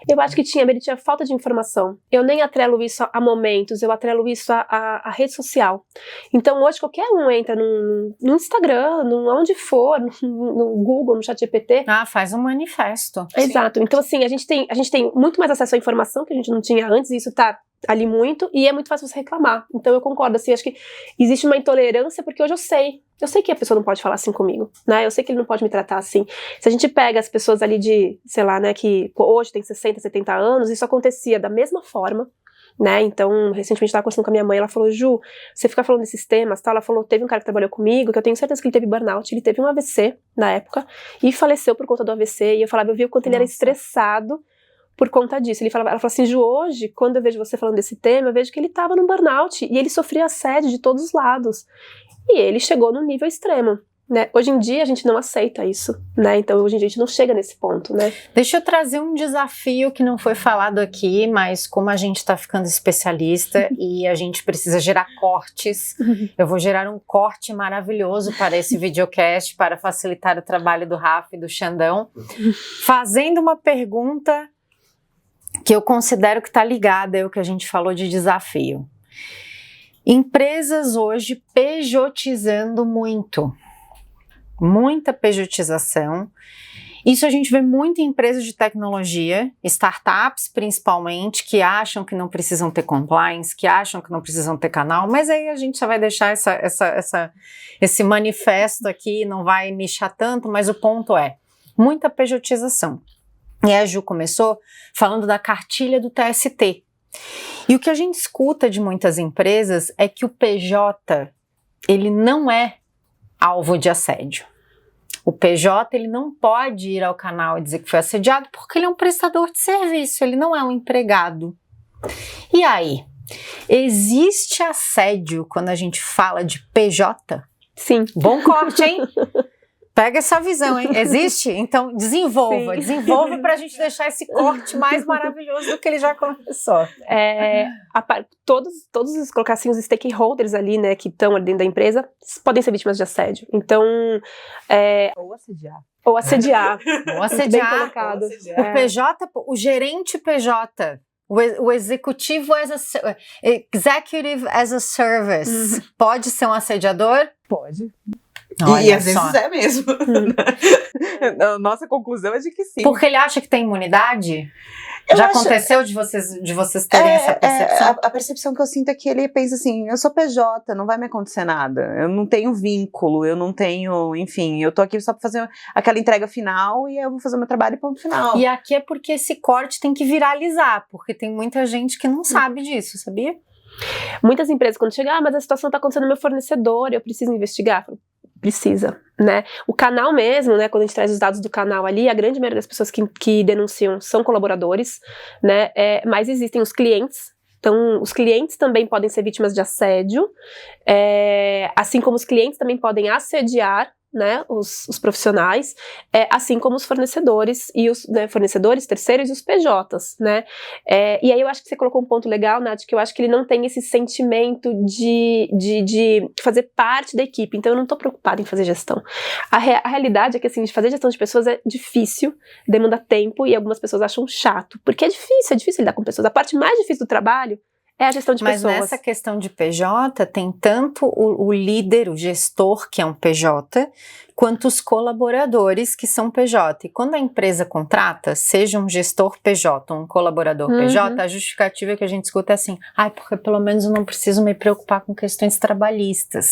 Eu acho que tinha falta de informação. Eu nem atrelo isso a momentos, eu atrelo isso a rede social. Então hoje qualquer um entra no Instagram, onde for, no Google, no ChatGPT. Faz um manifesto. Exato. Sim. Então assim, a gente tem muito mais acesso à informação que a gente não tinha antes, e isso tá ali muito, e é muito fácil você reclamar. Então eu concordo, assim, acho que existe uma intolerância, porque hoje eu sei que a pessoa não pode falar assim comigo, né, eu sei que ele não pode me tratar assim. Se a gente pega as pessoas ali de, sei lá, né, que hoje tem 60, 70 anos, isso acontecia da mesma forma, né, então, recentemente eu tava conversando com a minha mãe, ela falou, Ju, você fica falando desses temas, tá? Ela falou, teve um cara que trabalhou comigo, que eu tenho certeza que ele teve burnout, ele teve um AVC na época, e faleceu por conta do AVC, e eu falava, eu vi o quanto ele era estressado por conta disso. Ela falou assim, Ju, hoje, quando eu vejo você falando desse tema, eu vejo que ele estava no burnout, e ele sofria assédio de todos os lados, e ele chegou no nível extremo, né? Hoje em dia a gente não aceita isso, né? Então hoje em dia a gente não chega nesse ponto, né? Deixa eu trazer um desafio que não foi falado aqui, mas como a gente está ficando especialista e a gente precisa gerar cortes, eu vou gerar um corte maravilhoso para esse videocast, para facilitar o trabalho do Rafa e do Xandão, fazendo uma pergunta que eu considero que está ligada ao que a gente falou de desafio. Empresas hoje pejotizando muito. Muita pejotização. Isso a gente vê muito em empresas de tecnologia, startups principalmente, que acham que não precisam ter compliance, que acham que não precisam ter canal, mas aí a gente só vai deixar esse manifesto aqui, não vai nichar tanto, mas o ponto é, muita pejotização. E a Ju começou falando da cartilha do TST. E o que a gente escuta de muitas empresas é que o PJ, ele não é alvo de assédio. O PJ, ele não pode ir ao canal e dizer que foi assediado porque ele é um prestador de serviço, ele não é um empregado. E aí, existe assédio quando a gente fala de PJ? Sim. Bom corte, hein? Pega essa visão, hein? Existe? Então desenvolva pra gente deixar esse corte mais maravilhoso do que ele já começou. Todos colocar assim, os stakeholders ali, né, que estão dentro da empresa, podem ser vítimas de assédio. Então, Ou assediar. Ou assediar. Bem colocado. O PJ, o gerente PJ, o executivo executive as a service, pode ser um assediador? Pode. Olha às vezes é mesmo. A nossa conclusão é de que sim. Porque ele acha que tem imunidade? Já aconteceu de vocês terem essa percepção? A percepção que eu sinto é que ele pensa assim, eu sou PJ, não vai me acontecer nada, eu não tenho vínculo, eu não tenho, enfim, eu tô aqui só pra fazer aquela entrega final e eu vou fazer meu trabalho e ponto final. E aqui é porque esse corte tem que viralizar, porque tem muita gente que não sabe disso, sabia? Muitas empresas, quando chegam, mas a situação está acontecendo no meu fornecedor, eu preciso investigar. Precisa, né? O canal mesmo, né? Quando a gente traz os dados do canal ali, a grande maioria das pessoas que denunciam são colaboradores, né? Mas existem os clientes. Então, os clientes também podem ser vítimas de assédio, assim como os clientes também podem assediar, né, os profissionais, assim como os fornecedores e os fornecedores, terceiros e os PJs, né, e aí eu acho que você colocou um ponto legal, Nath, que eu acho que ele não tem esse sentimento de fazer parte da equipe, então eu não estou preocupada em fazer gestão. A realidade é que, assim, de fazer gestão de pessoas é difícil, demanda tempo e algumas pessoas acham chato, porque é difícil lidar com pessoas. A parte mais difícil do trabalho é a gestão de pessoas. Mas nessa questão de PJ, tem tanto o líder, o gestor, que é um PJ, quanto os colaboradores, que são PJ. E quando a empresa contrata, seja um gestor PJ ou um colaborador PJ, a justificativa que a gente escuta é assim, porque pelo menos eu não preciso me preocupar com questões trabalhistas.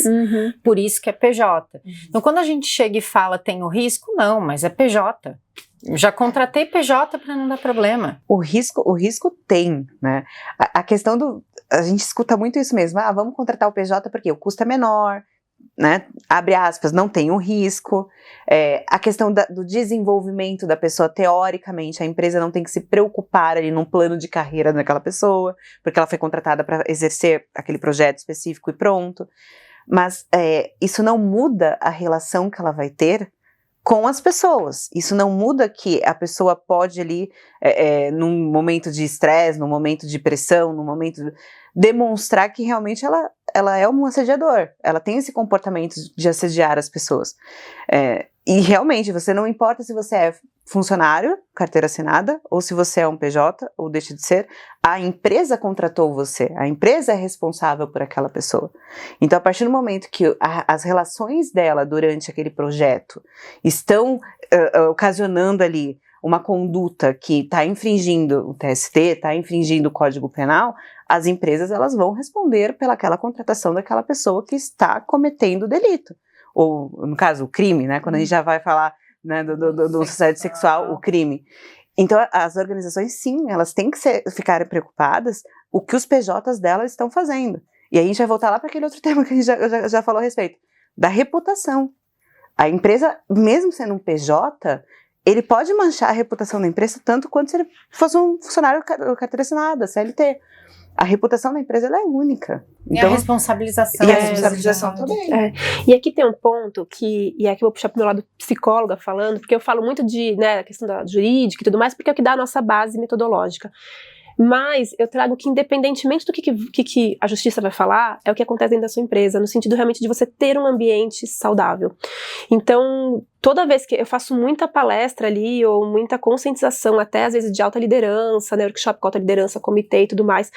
Por isso que é PJ. Então, quando a gente chega e fala, tem o risco? Não, mas é PJ. Já contratei PJ para não dar problema. O risco tem, né? A questão a gente escuta muito isso mesmo. Vamos contratar o PJ porque o custo é menor, né? Abre aspas, não tem o risco. A questão do desenvolvimento da pessoa, teoricamente, a empresa não tem que se preocupar ali num plano de carreira daquela pessoa, porque ela foi contratada para exercer aquele projeto específico e pronto. Mas isso não muda a relação que ela vai ter com as pessoas. Isso não muda que a pessoa pode ali, num momento de estresse, num momento de pressão, num momento demonstrar que realmente ela é um assediador, ela tem esse comportamento de assediar as pessoas. E realmente, você não importa se você é funcionário, carteira assinada, ou se você é um PJ, ou deixa de ser, a empresa contratou você, a empresa é responsável por aquela pessoa. Então, a partir do momento que as relações dela durante aquele projeto estão ocasionando ali uma conduta que está infringindo o TST, está infringindo o Código Penal, as empresas elas vão responder pelaquela contratação daquela pessoa que está cometendo o delito. Ou, no caso, o crime, né? Quando a gente já vai falar, né, do assédio sexual, o crime. Então, as organizações, sim, elas têm que ficarem preocupadas o que os PJs delas estão fazendo. E aí a gente vai voltar lá para aquele outro tema que a gente já falou a respeito, da reputação. A empresa, mesmo sendo um PJ, ele pode manchar a reputação da empresa tanto quanto se ele fosse um funcionário carteira assinada, CLT. A reputação da empresa, ela é única. Então, e a responsabilização. E a responsabilização também. E aqui tem um ponto e aqui eu vou puxar pro meu lado psicóloga falando, porque eu falo muito de, a questão da jurídica e tudo mais, porque é o que dá a nossa base metodológica. Mas eu trago que, independentemente do que a justiça vai falar, é o que acontece dentro da sua empresa, no sentido realmente de você ter um ambiente saudável. Então, toda vez que eu faço muita palestra ali, ou muita conscientização, até às vezes de alta liderança, né, workshop com alta liderança, comitê e tudo mais,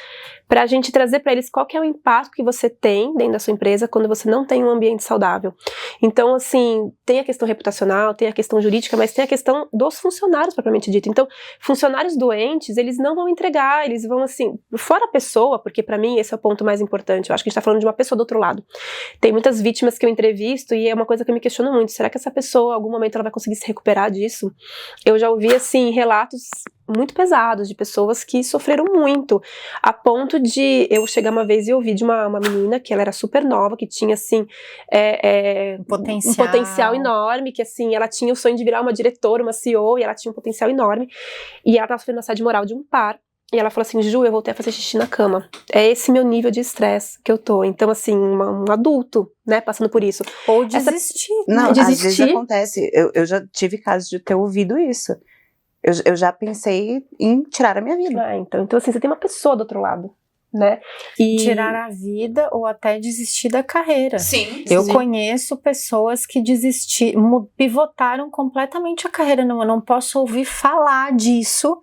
pra gente trazer pra eles qual que é o impacto que você tem dentro da sua empresa quando você não tem um ambiente saudável. Então, assim, tem a questão reputacional, tem a questão jurídica, mas tem a questão dos funcionários, propriamente dito. Então, funcionários doentes, eles não vão entregar, eles vão, assim, fora a pessoa, porque pra mim esse é o ponto mais importante, eu acho que a gente tá falando de uma pessoa do outro lado. Tem muitas vítimas que eu entrevisto e é uma coisa que eu me questiono muito, será que essa pessoa, em algum momento, ela vai conseguir se recuperar disso? Eu já ouvi, assim, relatos muito pesados de pessoas que sofreram muito, a ponto de eu chegar uma vez e ouvir de uma menina que ela era super nova, que tinha, assim, um potencial enorme, que, assim, ela tinha o sonho de virar uma diretora, uma CEO, e ela tinha um potencial enorme, e ela estava sofrendo assédio moral de um par. E ela falou assim, Ju, eu voltei a fazer xixi na cama. É esse meu nível de estresse que eu tô. Então, assim, um adulto, né, passando por isso. Ou desistir. Não, às vezes acontece. Eu já tive casos de ter ouvido isso. Eu já pensei em tirar a minha vida. Então, assim, você tem uma pessoa do outro lado, né? E tirar a vida ou até desistir da carreira. Sim. Eu conheço pessoas que pivotaram completamente a carreira. Não, eu não posso ouvir falar disso,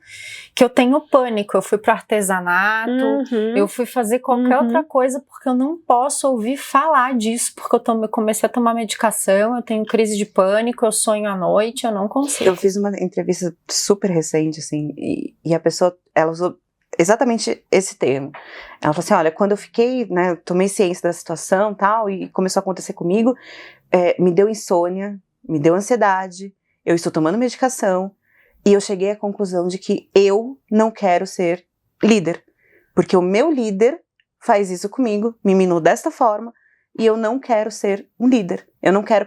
que eu tenho pânico. Eu fui pro artesanato, eu fui fazer qualquer outra coisa porque eu não posso ouvir falar disso, porque eu comecei a tomar medicação, eu tenho crise de pânico, eu sonho à noite, eu não consigo. Eu fiz uma entrevista super recente, assim, e a pessoa, ela usou exatamente esse termo. Ela falou assim, olha, quando eu fiquei, né, eu tomei ciência da situação e tal, e começou a acontecer comigo, me deu insônia, me deu ansiedade, eu estou tomando medicação, e eu cheguei à conclusão de que eu não quero ser líder, porque o meu líder faz isso comigo, me minou desta forma, e eu não quero ser um líder. Eu não quero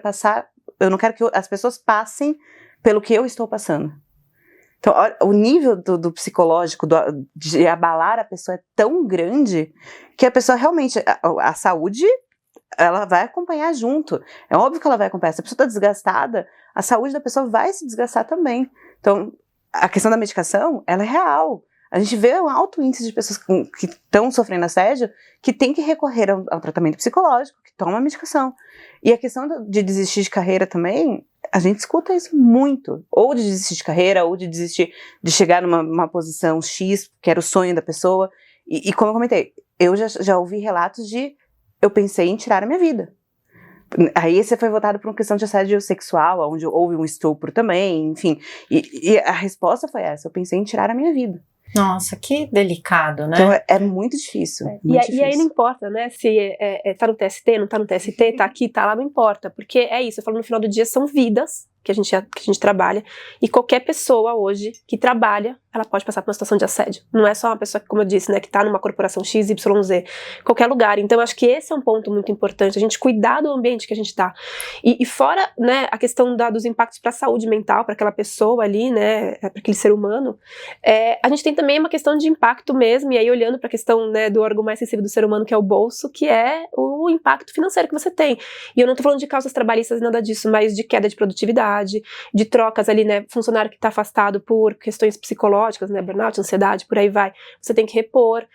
que as pessoas passem pelo que eu estou passando. Então, o nível do psicológico, de abalar a pessoa é tão grande que a pessoa realmente, a saúde, ela vai acompanhar junto. É óbvio que ela vai acompanhar. Se a pessoa está desgastada, a saúde da pessoa vai se desgastar também. Então, a questão da medicação, ela é real. A gente vê um alto índice de pessoas que estão sofrendo assédio que tem que recorrer ao tratamento psicológico, que toma medicação. E a questão de desistir de carreira também, a gente escuta isso muito. Ou de desistir de carreira, ou de desistir de chegar numa posição X, que era o sonho da pessoa. E como eu comentei, eu já ouvi relatos de eu pensei em tirar a minha vida. Aí você foi votado por uma questão de assédio sexual, onde houve um estupro também, enfim. E a resposta foi essa, eu pensei em tirar a minha vida. Nossa, que delicado, né? Então é muito difícil. E aí não importa, né, se tá no TST, não tá no TST, tá aqui, tá lá, não importa. Porque é isso, eu falo, no final do dia são vidas que a gente trabalha, e qualquer pessoa hoje que trabalha, ela pode passar por uma situação de assédio. Não é só uma pessoa que, como eu disse, né, que tá numa corporação XYZ, qualquer lugar. Então eu acho que esse é um ponto muito importante, a gente cuidar do ambiente que a gente tá. E fora, né, a questão dos impactos para a saúde mental, para aquela pessoa ali, né, para aquele ser humano, a gente tem também uma questão de impacto mesmo, e aí olhando para a questão, né, do órgão mais sensível do ser humano, que é o bolso, que é o impacto financeiro que você tem. E eu não tô falando de causas trabalhistas, nada disso, mas de queda de produtividade, de trocas ali, né, funcionário que está afastado por questões psicológicas, né, burnout, ansiedade, por aí vai, você tem que repor,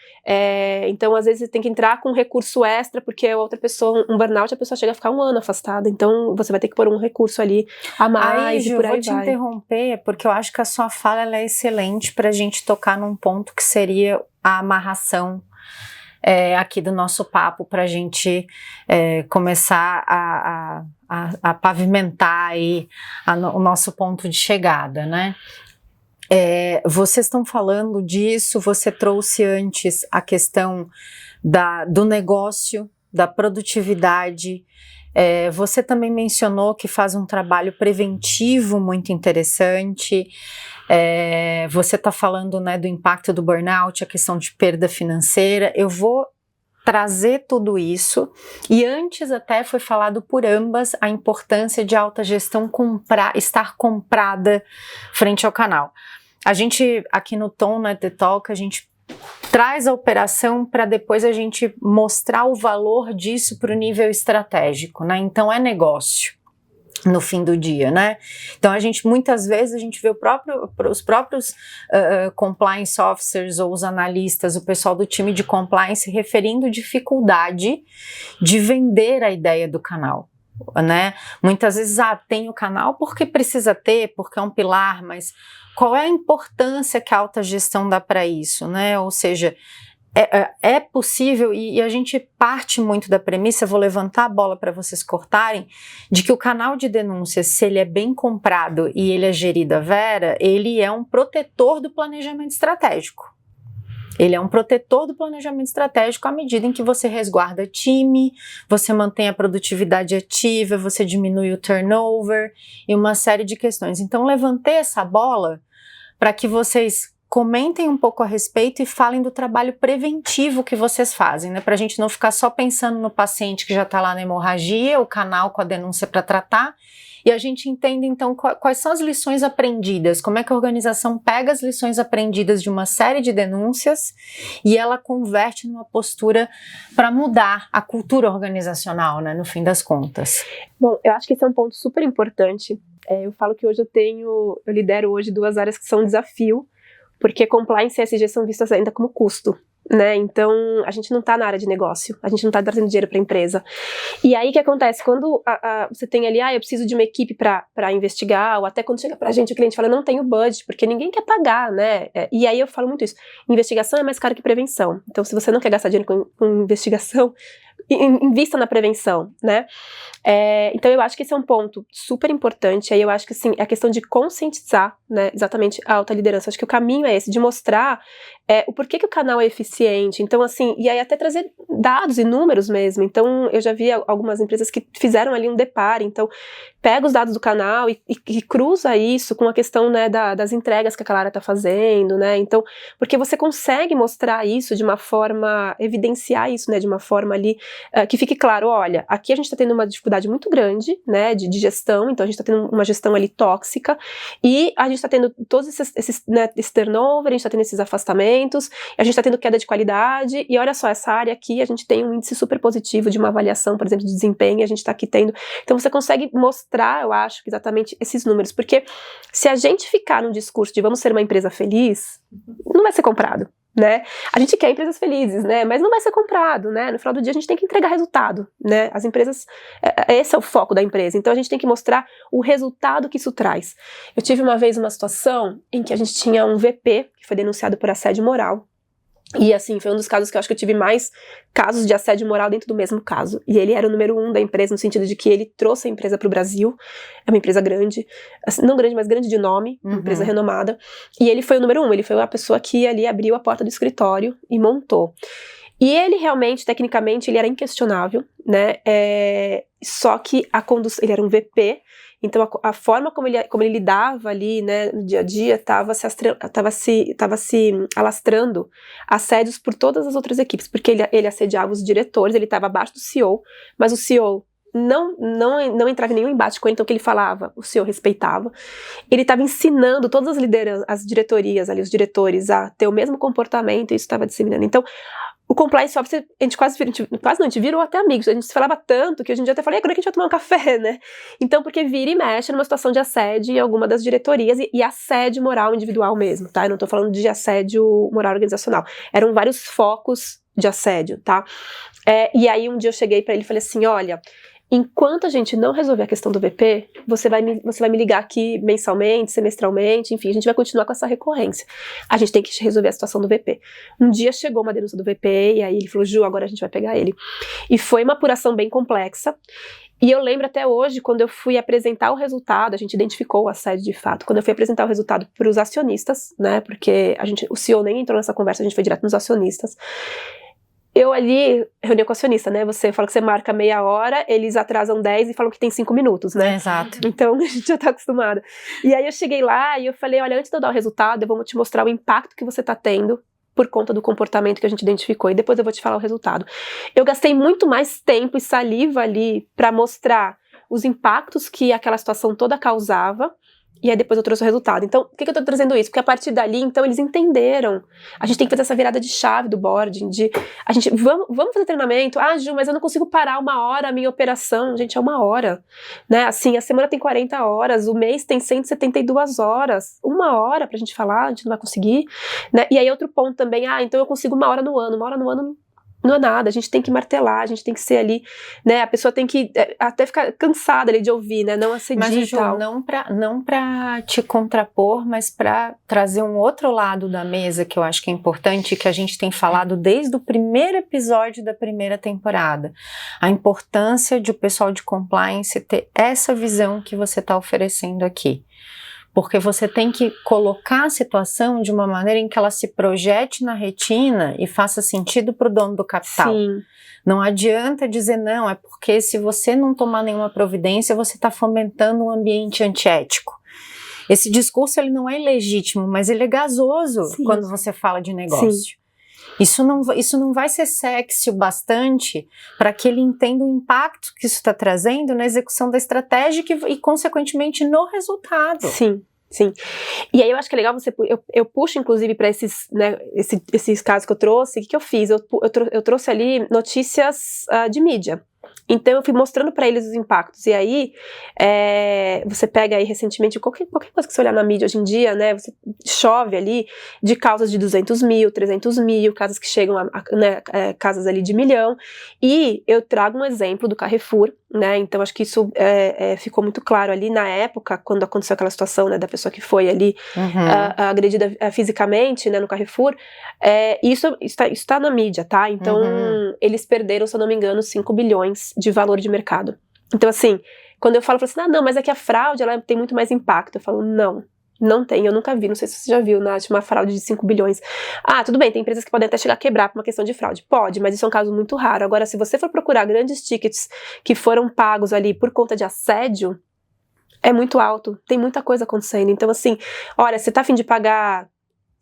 então às vezes você tem que entrar com um recurso extra, porque a outra pessoa, um burnout, a pessoa chega a ficar 1 ano afastada, então você vai ter que pôr um recurso ali a mais, Ju, e por aí vai. Eu vou te interromper, porque eu acho que a sua fala ela é excelente para a gente tocar num ponto que seria a amarração aqui do nosso papo, para a gente começar a pavimentar aí o nosso ponto de chegada, né? Vocês estão falando disso, você trouxe antes a questão do negócio, da produtividade, você também mencionou que faz um trabalho preventivo muito interessante, você está falando, né, do impacto do burnout, a questão de perda financeira. Eu vou trazer tudo isso, e antes até foi falado por ambas a importância de alta gestão estar comprada frente ao canal. A gente, aqui no Tom, na The Talk, a gente traz a operação para depois a gente mostrar o valor disso para o nível estratégico, né? Então é negócio no fim do dia, né? Então muitas vezes a gente vê os próprios compliance officers ou os analistas, o pessoal do time de compliance referindo dificuldade de vender a ideia do canal, né? Muitas vezes tem o canal porque precisa ter, porque é um pilar, mas qual é a importância que a alta gestão dá para isso, né? Ou seja, é possível, e a gente parte muito da premissa, vou levantar a bola para vocês cortarem, de que o canal de denúncias, se ele é bem comprado e ele é gerido à vera, ele é um protetor do planejamento estratégico. Ele é um protetor do planejamento estratégico à medida em que você resguarda time, você mantém a produtividade ativa, você diminui o turnover e uma série de questões. Então, levantei essa bola para que vocês comentem um pouco a respeito e falem do trabalho preventivo que vocês fazem, né? Para a gente não ficar só pensando no paciente que já está lá na hemorragia, o canal com a denúncia para tratar, e a gente entende então quais são as lições aprendidas, como é que a organização pega as lições aprendidas de uma série de denúncias e ela converte numa postura para mudar a cultura organizacional, né, no fim das contas. Bom, eu acho que esse é um ponto super importante. Eu falo que hoje eu lidero hoje 2 áreas que são desafio, porque compliance e ESG são vistas ainda como custo. né? Então, a gente não tá na área de negócio, a gente não tá trazendo dinheiro pra empresa. E aí, o que acontece? Quando você tem ali, eu preciso de uma equipe pra investigar, ou até quando chega pra gente, o cliente fala, não tenho budget, porque ninguém quer pagar, né? E aí eu falo muito isso, investigação é mais caro que prevenção. Então, se você não quer gastar dinheiro com investigação, invista na prevenção, né? Então eu acho que esse é um ponto super importante. Aí eu acho que assim, é a questão de conscientizar, né, exatamente a alta liderança. Acho que o caminho é esse, de mostrar o porquê que o canal é eficiente. Então assim, e aí até trazer dados e números mesmo. Então eu já vi algumas empresas que fizeram ali um deparo. Então pega os dados do canal e cruza isso com a questão, né, das entregas que aquela área está fazendo, né? Então, porque você consegue mostrar isso de uma forma, evidenciar isso, né, de uma forma ali que fique claro, olha, aqui a gente está tendo uma dificuldade muito grande, né, de gestão, então a gente está tendo uma gestão ali tóxica, e a gente está tendo todos esses né, esse turnover, a gente está tendo esses afastamentos, a gente está tendo queda de qualidade, e olha só, essa área aqui, a gente tem um índice super positivo de uma avaliação, por exemplo, de desempenho, a gente está aqui tendo, então você consegue mostrar, eu acho, exatamente esses números, porque se a gente ficar num discurso de vamos ser uma empresa feliz, não vai ser comprado. Né? A gente quer empresas felizes, né? Mas não vai ser comprado, né? No final do dia a gente tem que entregar resultado, né? As empresas, esse é o foco da empresa, então a gente tem que mostrar o resultado que isso traz. Eu tive uma vez uma situação em que a gente tinha um VP que foi denunciado por assédio moral. E assim, foi um dos casos que eu acho que eu tive mais casos de assédio moral dentro do mesmo caso. E ele era o número 1 da empresa, no sentido de que ele trouxe a empresa para o Brasil. É uma empresa grande, assim, não grande, mas grande de nome, uma empresa renomada. E ele foi o número 1, ele foi a pessoa que ali abriu a porta do escritório e montou. E ele realmente, tecnicamente, ele era inquestionável, né? Só que ele era um VP, então a forma como ele lidava ali, né, no dia a dia, estava se alastrando assédios por todas as outras equipes, porque ele assediava os diretores, ele estava abaixo do CEO, mas o CEO não entrava em nenhum embate com ele, então o que ele falava, o CEO respeitava. Ele estava ensinando todas as lideranças, as diretorias ali, os diretores a ter o mesmo comportamento, e isso estava disseminando. Então, o compliance officer, a gente virou até amigos, a gente se falava tanto que hoje em dia até falei, quando é que a gente vai tomar um café, né? Então, porque vira e mexe numa situação de assédio em alguma das diretorias, e assédio moral individual mesmo, tá? Eu não tô falando de assédio moral organizacional. Eram vários focos de assédio, tá? E aí um dia eu cheguei pra ele e falei assim, olha, enquanto a gente não resolver a questão do VP, você vai me ligar aqui mensalmente, semestralmente, enfim, a gente vai continuar com essa recorrência. A gente tem que resolver a situação do VP. Um dia chegou uma denúncia do VP, e aí ele falou, Ju, agora a gente vai pegar ele. E foi uma apuração bem complexa, e eu lembro até hoje, quando eu fui apresentar o resultado, a gente identificou o assédio de fato, quando eu fui apresentar o resultado para os acionistas, né, porque o CEO nem entrou nessa conversa, a gente foi direto nos acionistas. Eu ali, reunião com o acionista, né? Você fala que você marca meia hora, eles atrasam 10 e falam que tem 5 minutos, né? Exato. Então, a gente já tá acostumada. E aí eu cheguei lá e eu falei, olha, antes de eu dar o resultado, eu vou te mostrar o impacto que você tá tendo por conta do comportamento que a gente identificou, e depois eu vou te falar o resultado. Eu gastei muito mais tempo e saliva ali pra mostrar os impactos que aquela situação toda causava, e aí depois eu trouxe o resultado. Então, por que eu tô trazendo isso? Porque a partir dali, então, eles entenderam. A gente tem que fazer essa virada de chave do boarding, vamos fazer treinamento. Ah, Ju, mas eu não consigo parar 1 hora a minha operação. Gente, é 1 hora. Né? Assim, a semana tem 40 horas, o mês tem 172 horas. 1 hora pra gente falar, a gente não vai conseguir. Né? E aí outro ponto também, então eu consigo 1 hora no ano. 1 hora no ano não é nada, a gente tem que martelar, a gente tem que ser ali, né, a pessoa tem que até ficar cansada ali de ouvir, né, não assediar e tal. Mas, Ju, não pra te contrapor, mas pra trazer um outro lado da mesa que eu acho que é importante, que a gente tem falado desde o primeiro episódio da primeira temporada. A importância de o pessoal de compliance ter essa visão que você está oferecendo aqui. Porque você tem que colocar a situação de uma maneira em que ela se projete na retina e faça sentido para o dono do capital. Sim. Não adianta dizer não, é porque se você não tomar nenhuma providência, você está fomentando um ambiente antiético. Esse discurso ele não é ilegítimo, mas ele é gasoso. Sim. Quando você fala de negócio. Sim. Isso não vai ser sexy o bastante para que ele entenda o impacto que isso está trazendo na execução da estratégia e, consequentemente, no resultado. Sim, sim. E aí eu acho que é legal eu puxo, inclusive, para esses, né, esses casos que eu trouxe, o que eu fiz? Eu trouxe ali notícias de mídia. Então eu fui mostrando para eles os impactos. E aí, você pega aí recentemente, qualquer coisa que você olhar na mídia hoje em dia, né, você chove ali de causas de 200 mil, 300 mil, casas que chegam a casas ali de 1 milhão. E eu trago um exemplo do Carrefour, né, então acho que isso ficou muito claro ali na época, quando aconteceu aquela situação, né, da pessoa que foi ali agredida fisicamente, né, no Carrefour. Isso está na mídia, tá? Então eles perderam, se eu não me engano, 5 bilhões de valor de mercado. Então assim, quando eu falo assim, não, mas é que a fraude ela tem muito mais impacto, eu falo, não tem, eu nunca vi, não sei se você já viu, Nath, uma fraude de 5 bilhões. Tudo bem, tem empresas que podem até chegar a quebrar por uma questão de fraude, pode, mas isso é um caso muito raro. Agora, se você for procurar grandes tickets que foram pagos ali por conta de assédio, é muito alto, tem muita coisa acontecendo. Então assim, olha, você tá a fim de pagar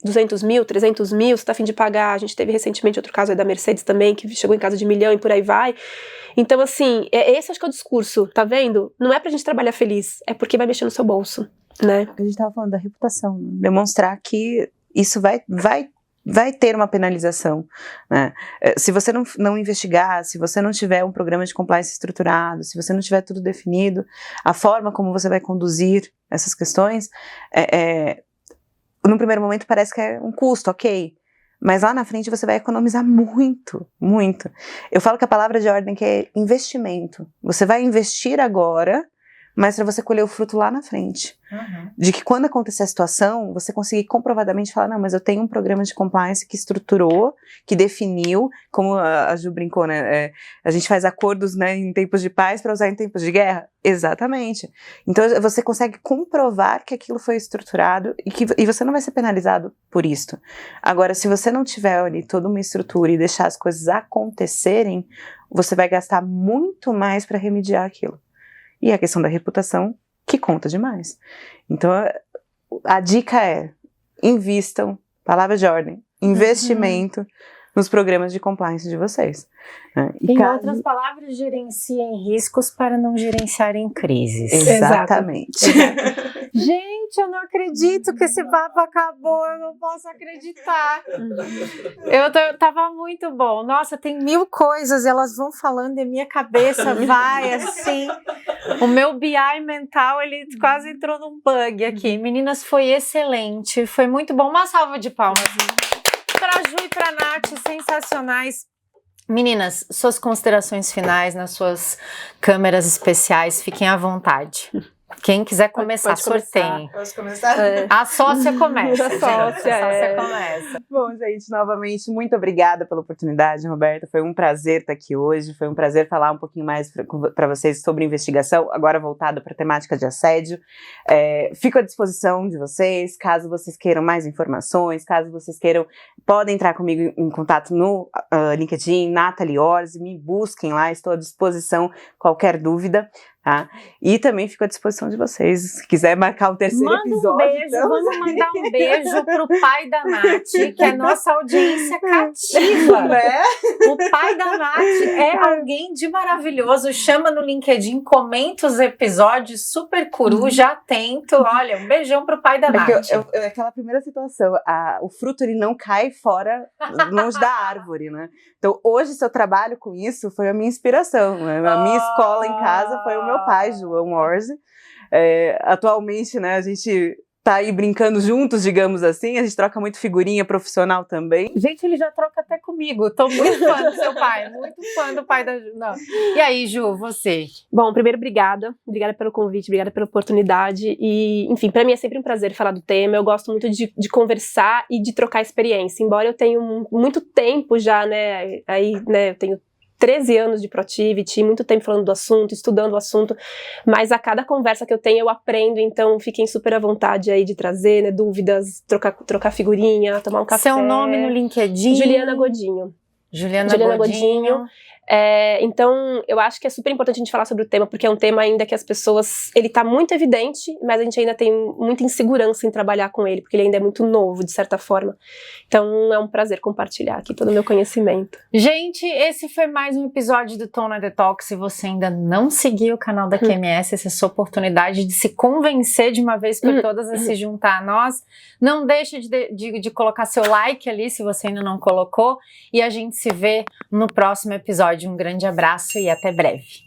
200 mil, 300 mil, você tá a fim de pagar, a gente teve recentemente outro caso aí da Mercedes também, que chegou em casa de 1 milhão e por aí vai. Então assim, esse acho que é o discurso, tá vendo? Não é pra gente trabalhar feliz, é porque vai mexer no seu bolso, né? A gente tava falando da reputação, demonstrar que isso vai ter uma penalização, né? Se você não investigar, se você não tiver um programa de compliance estruturado, se você não tiver tudo definido, a forma como você vai conduzir essas questões, no primeiro momento parece que é um custo, ok, mas lá na frente você vai economizar muito, muito. Eu falo que a palavra de ordem que é investimento. Você vai investir agora, mas para você colher o fruto lá na frente. De que quando acontecer a situação, você conseguir comprovadamente falar, não, mas eu tenho um programa de compliance que estruturou, que definiu, como a Ju brincou, né, a gente faz acordos, né, em tempos de paz para usar em tempos de guerra. Exatamente. Então você consegue comprovar que aquilo foi estruturado e você não vai ser penalizado por isso. Agora, se você não tiver ali toda uma estrutura e deixar as coisas acontecerem, você vai gastar muito mais para remediar aquilo. E a questão da reputação, que conta demais. Então, a dica é, invistam, palavra de ordem, investimento nos programas de compliance de vocês. Né? Em outras palavras, gerenciem riscos para não gerenciarem crises. Exatamente. Gente, eu não acredito que esse papo acabou, eu não posso acreditar. Tava muito bom. Nossa, tem 1000 coisas, elas vão falando e minha cabeça vai assim. O meu BI mental, ele quase entrou num bug aqui. Meninas, foi excelente, foi muito bom. Uma salva de palmas. Pra Ju e pra Nath, sensacionais. Meninas, suas considerações finais nas suas câmeras especiais, fiquem à vontade. Quem quiser começar, sorteiem. Posso começar? A sócia começa. A sócia começa. Bom, gente, novamente, muito obrigada pela oportunidade, Roberta. Foi um prazer estar aqui hoje. Foi um prazer falar um pouquinho mais para vocês sobre investigação, agora voltada para a temática de assédio. Fico à disposição de vocês, caso vocês queiram mais informações, caso vocês queiram, podem entrar comigo em contato no LinkedIn, Nathalie Orsi, me busquem lá, estou à disposição, qualquer dúvida. Tá? E também fico à disposição de vocês. Se quiser marcar um terceiro episódio. Um beijo, então... vamos mandar um beijo pro pai da Nath, que é nossa audiência cativa. Né? O pai da Nath é alguém de maravilhoso. Chama no LinkedIn, comenta os episódios, super coruja, atento. Olha, um beijão pro pai da Nath. Aquela primeira situação, o fruto ele não cai fora, longe da árvore, né? Então, hoje, se eu trabalho com isso, foi a minha inspiração. Né? A minha escola em casa foi o meu pai, João Orsi. Atualmente, né, a gente tá aí brincando juntos, digamos assim, a gente troca muito figurinha profissional também. Gente, ele já troca até comigo, tô muito fã do seu pai, muito fã do pai da Ju. Não. E aí, Ju, você? Bom, primeiro, obrigada pelo convite, obrigada pela oportunidade e, enfim, pra mim é sempre um prazer falar do tema, eu gosto muito de conversar e de trocar experiência, embora eu tenha muito tempo já, né, aí, né, eu tenho 13 anos de Protiviti, muito tempo falando do assunto, estudando o assunto, mas a cada conversa que eu tenho eu aprendo, então fiquem super à vontade aí de trazer, né, dúvidas, trocar figurinha, tomar um café. Seu nome no LinkedIn? Juliana Godinho. Juliana Godinho. Então, eu acho que é super importante a gente falar sobre o tema, porque é um tema ainda que as pessoas, ele tá muito evidente, mas a gente ainda tem muita insegurança em trabalhar com ele, porque ele ainda é muito novo, de certa forma. Então, é um prazer compartilhar aqui todo o meu conhecimento. Gente, esse foi mais um episódio do Tona Detox. Se você ainda não seguiu o canal da QMS, essa é a sua oportunidade de se convencer de uma vez por todas a se juntar a nós. Não deixe de colocar seu like ali, se você ainda não colocou, e a gente se vê no próximo episódio. episódio. Um grande abraço e até breve.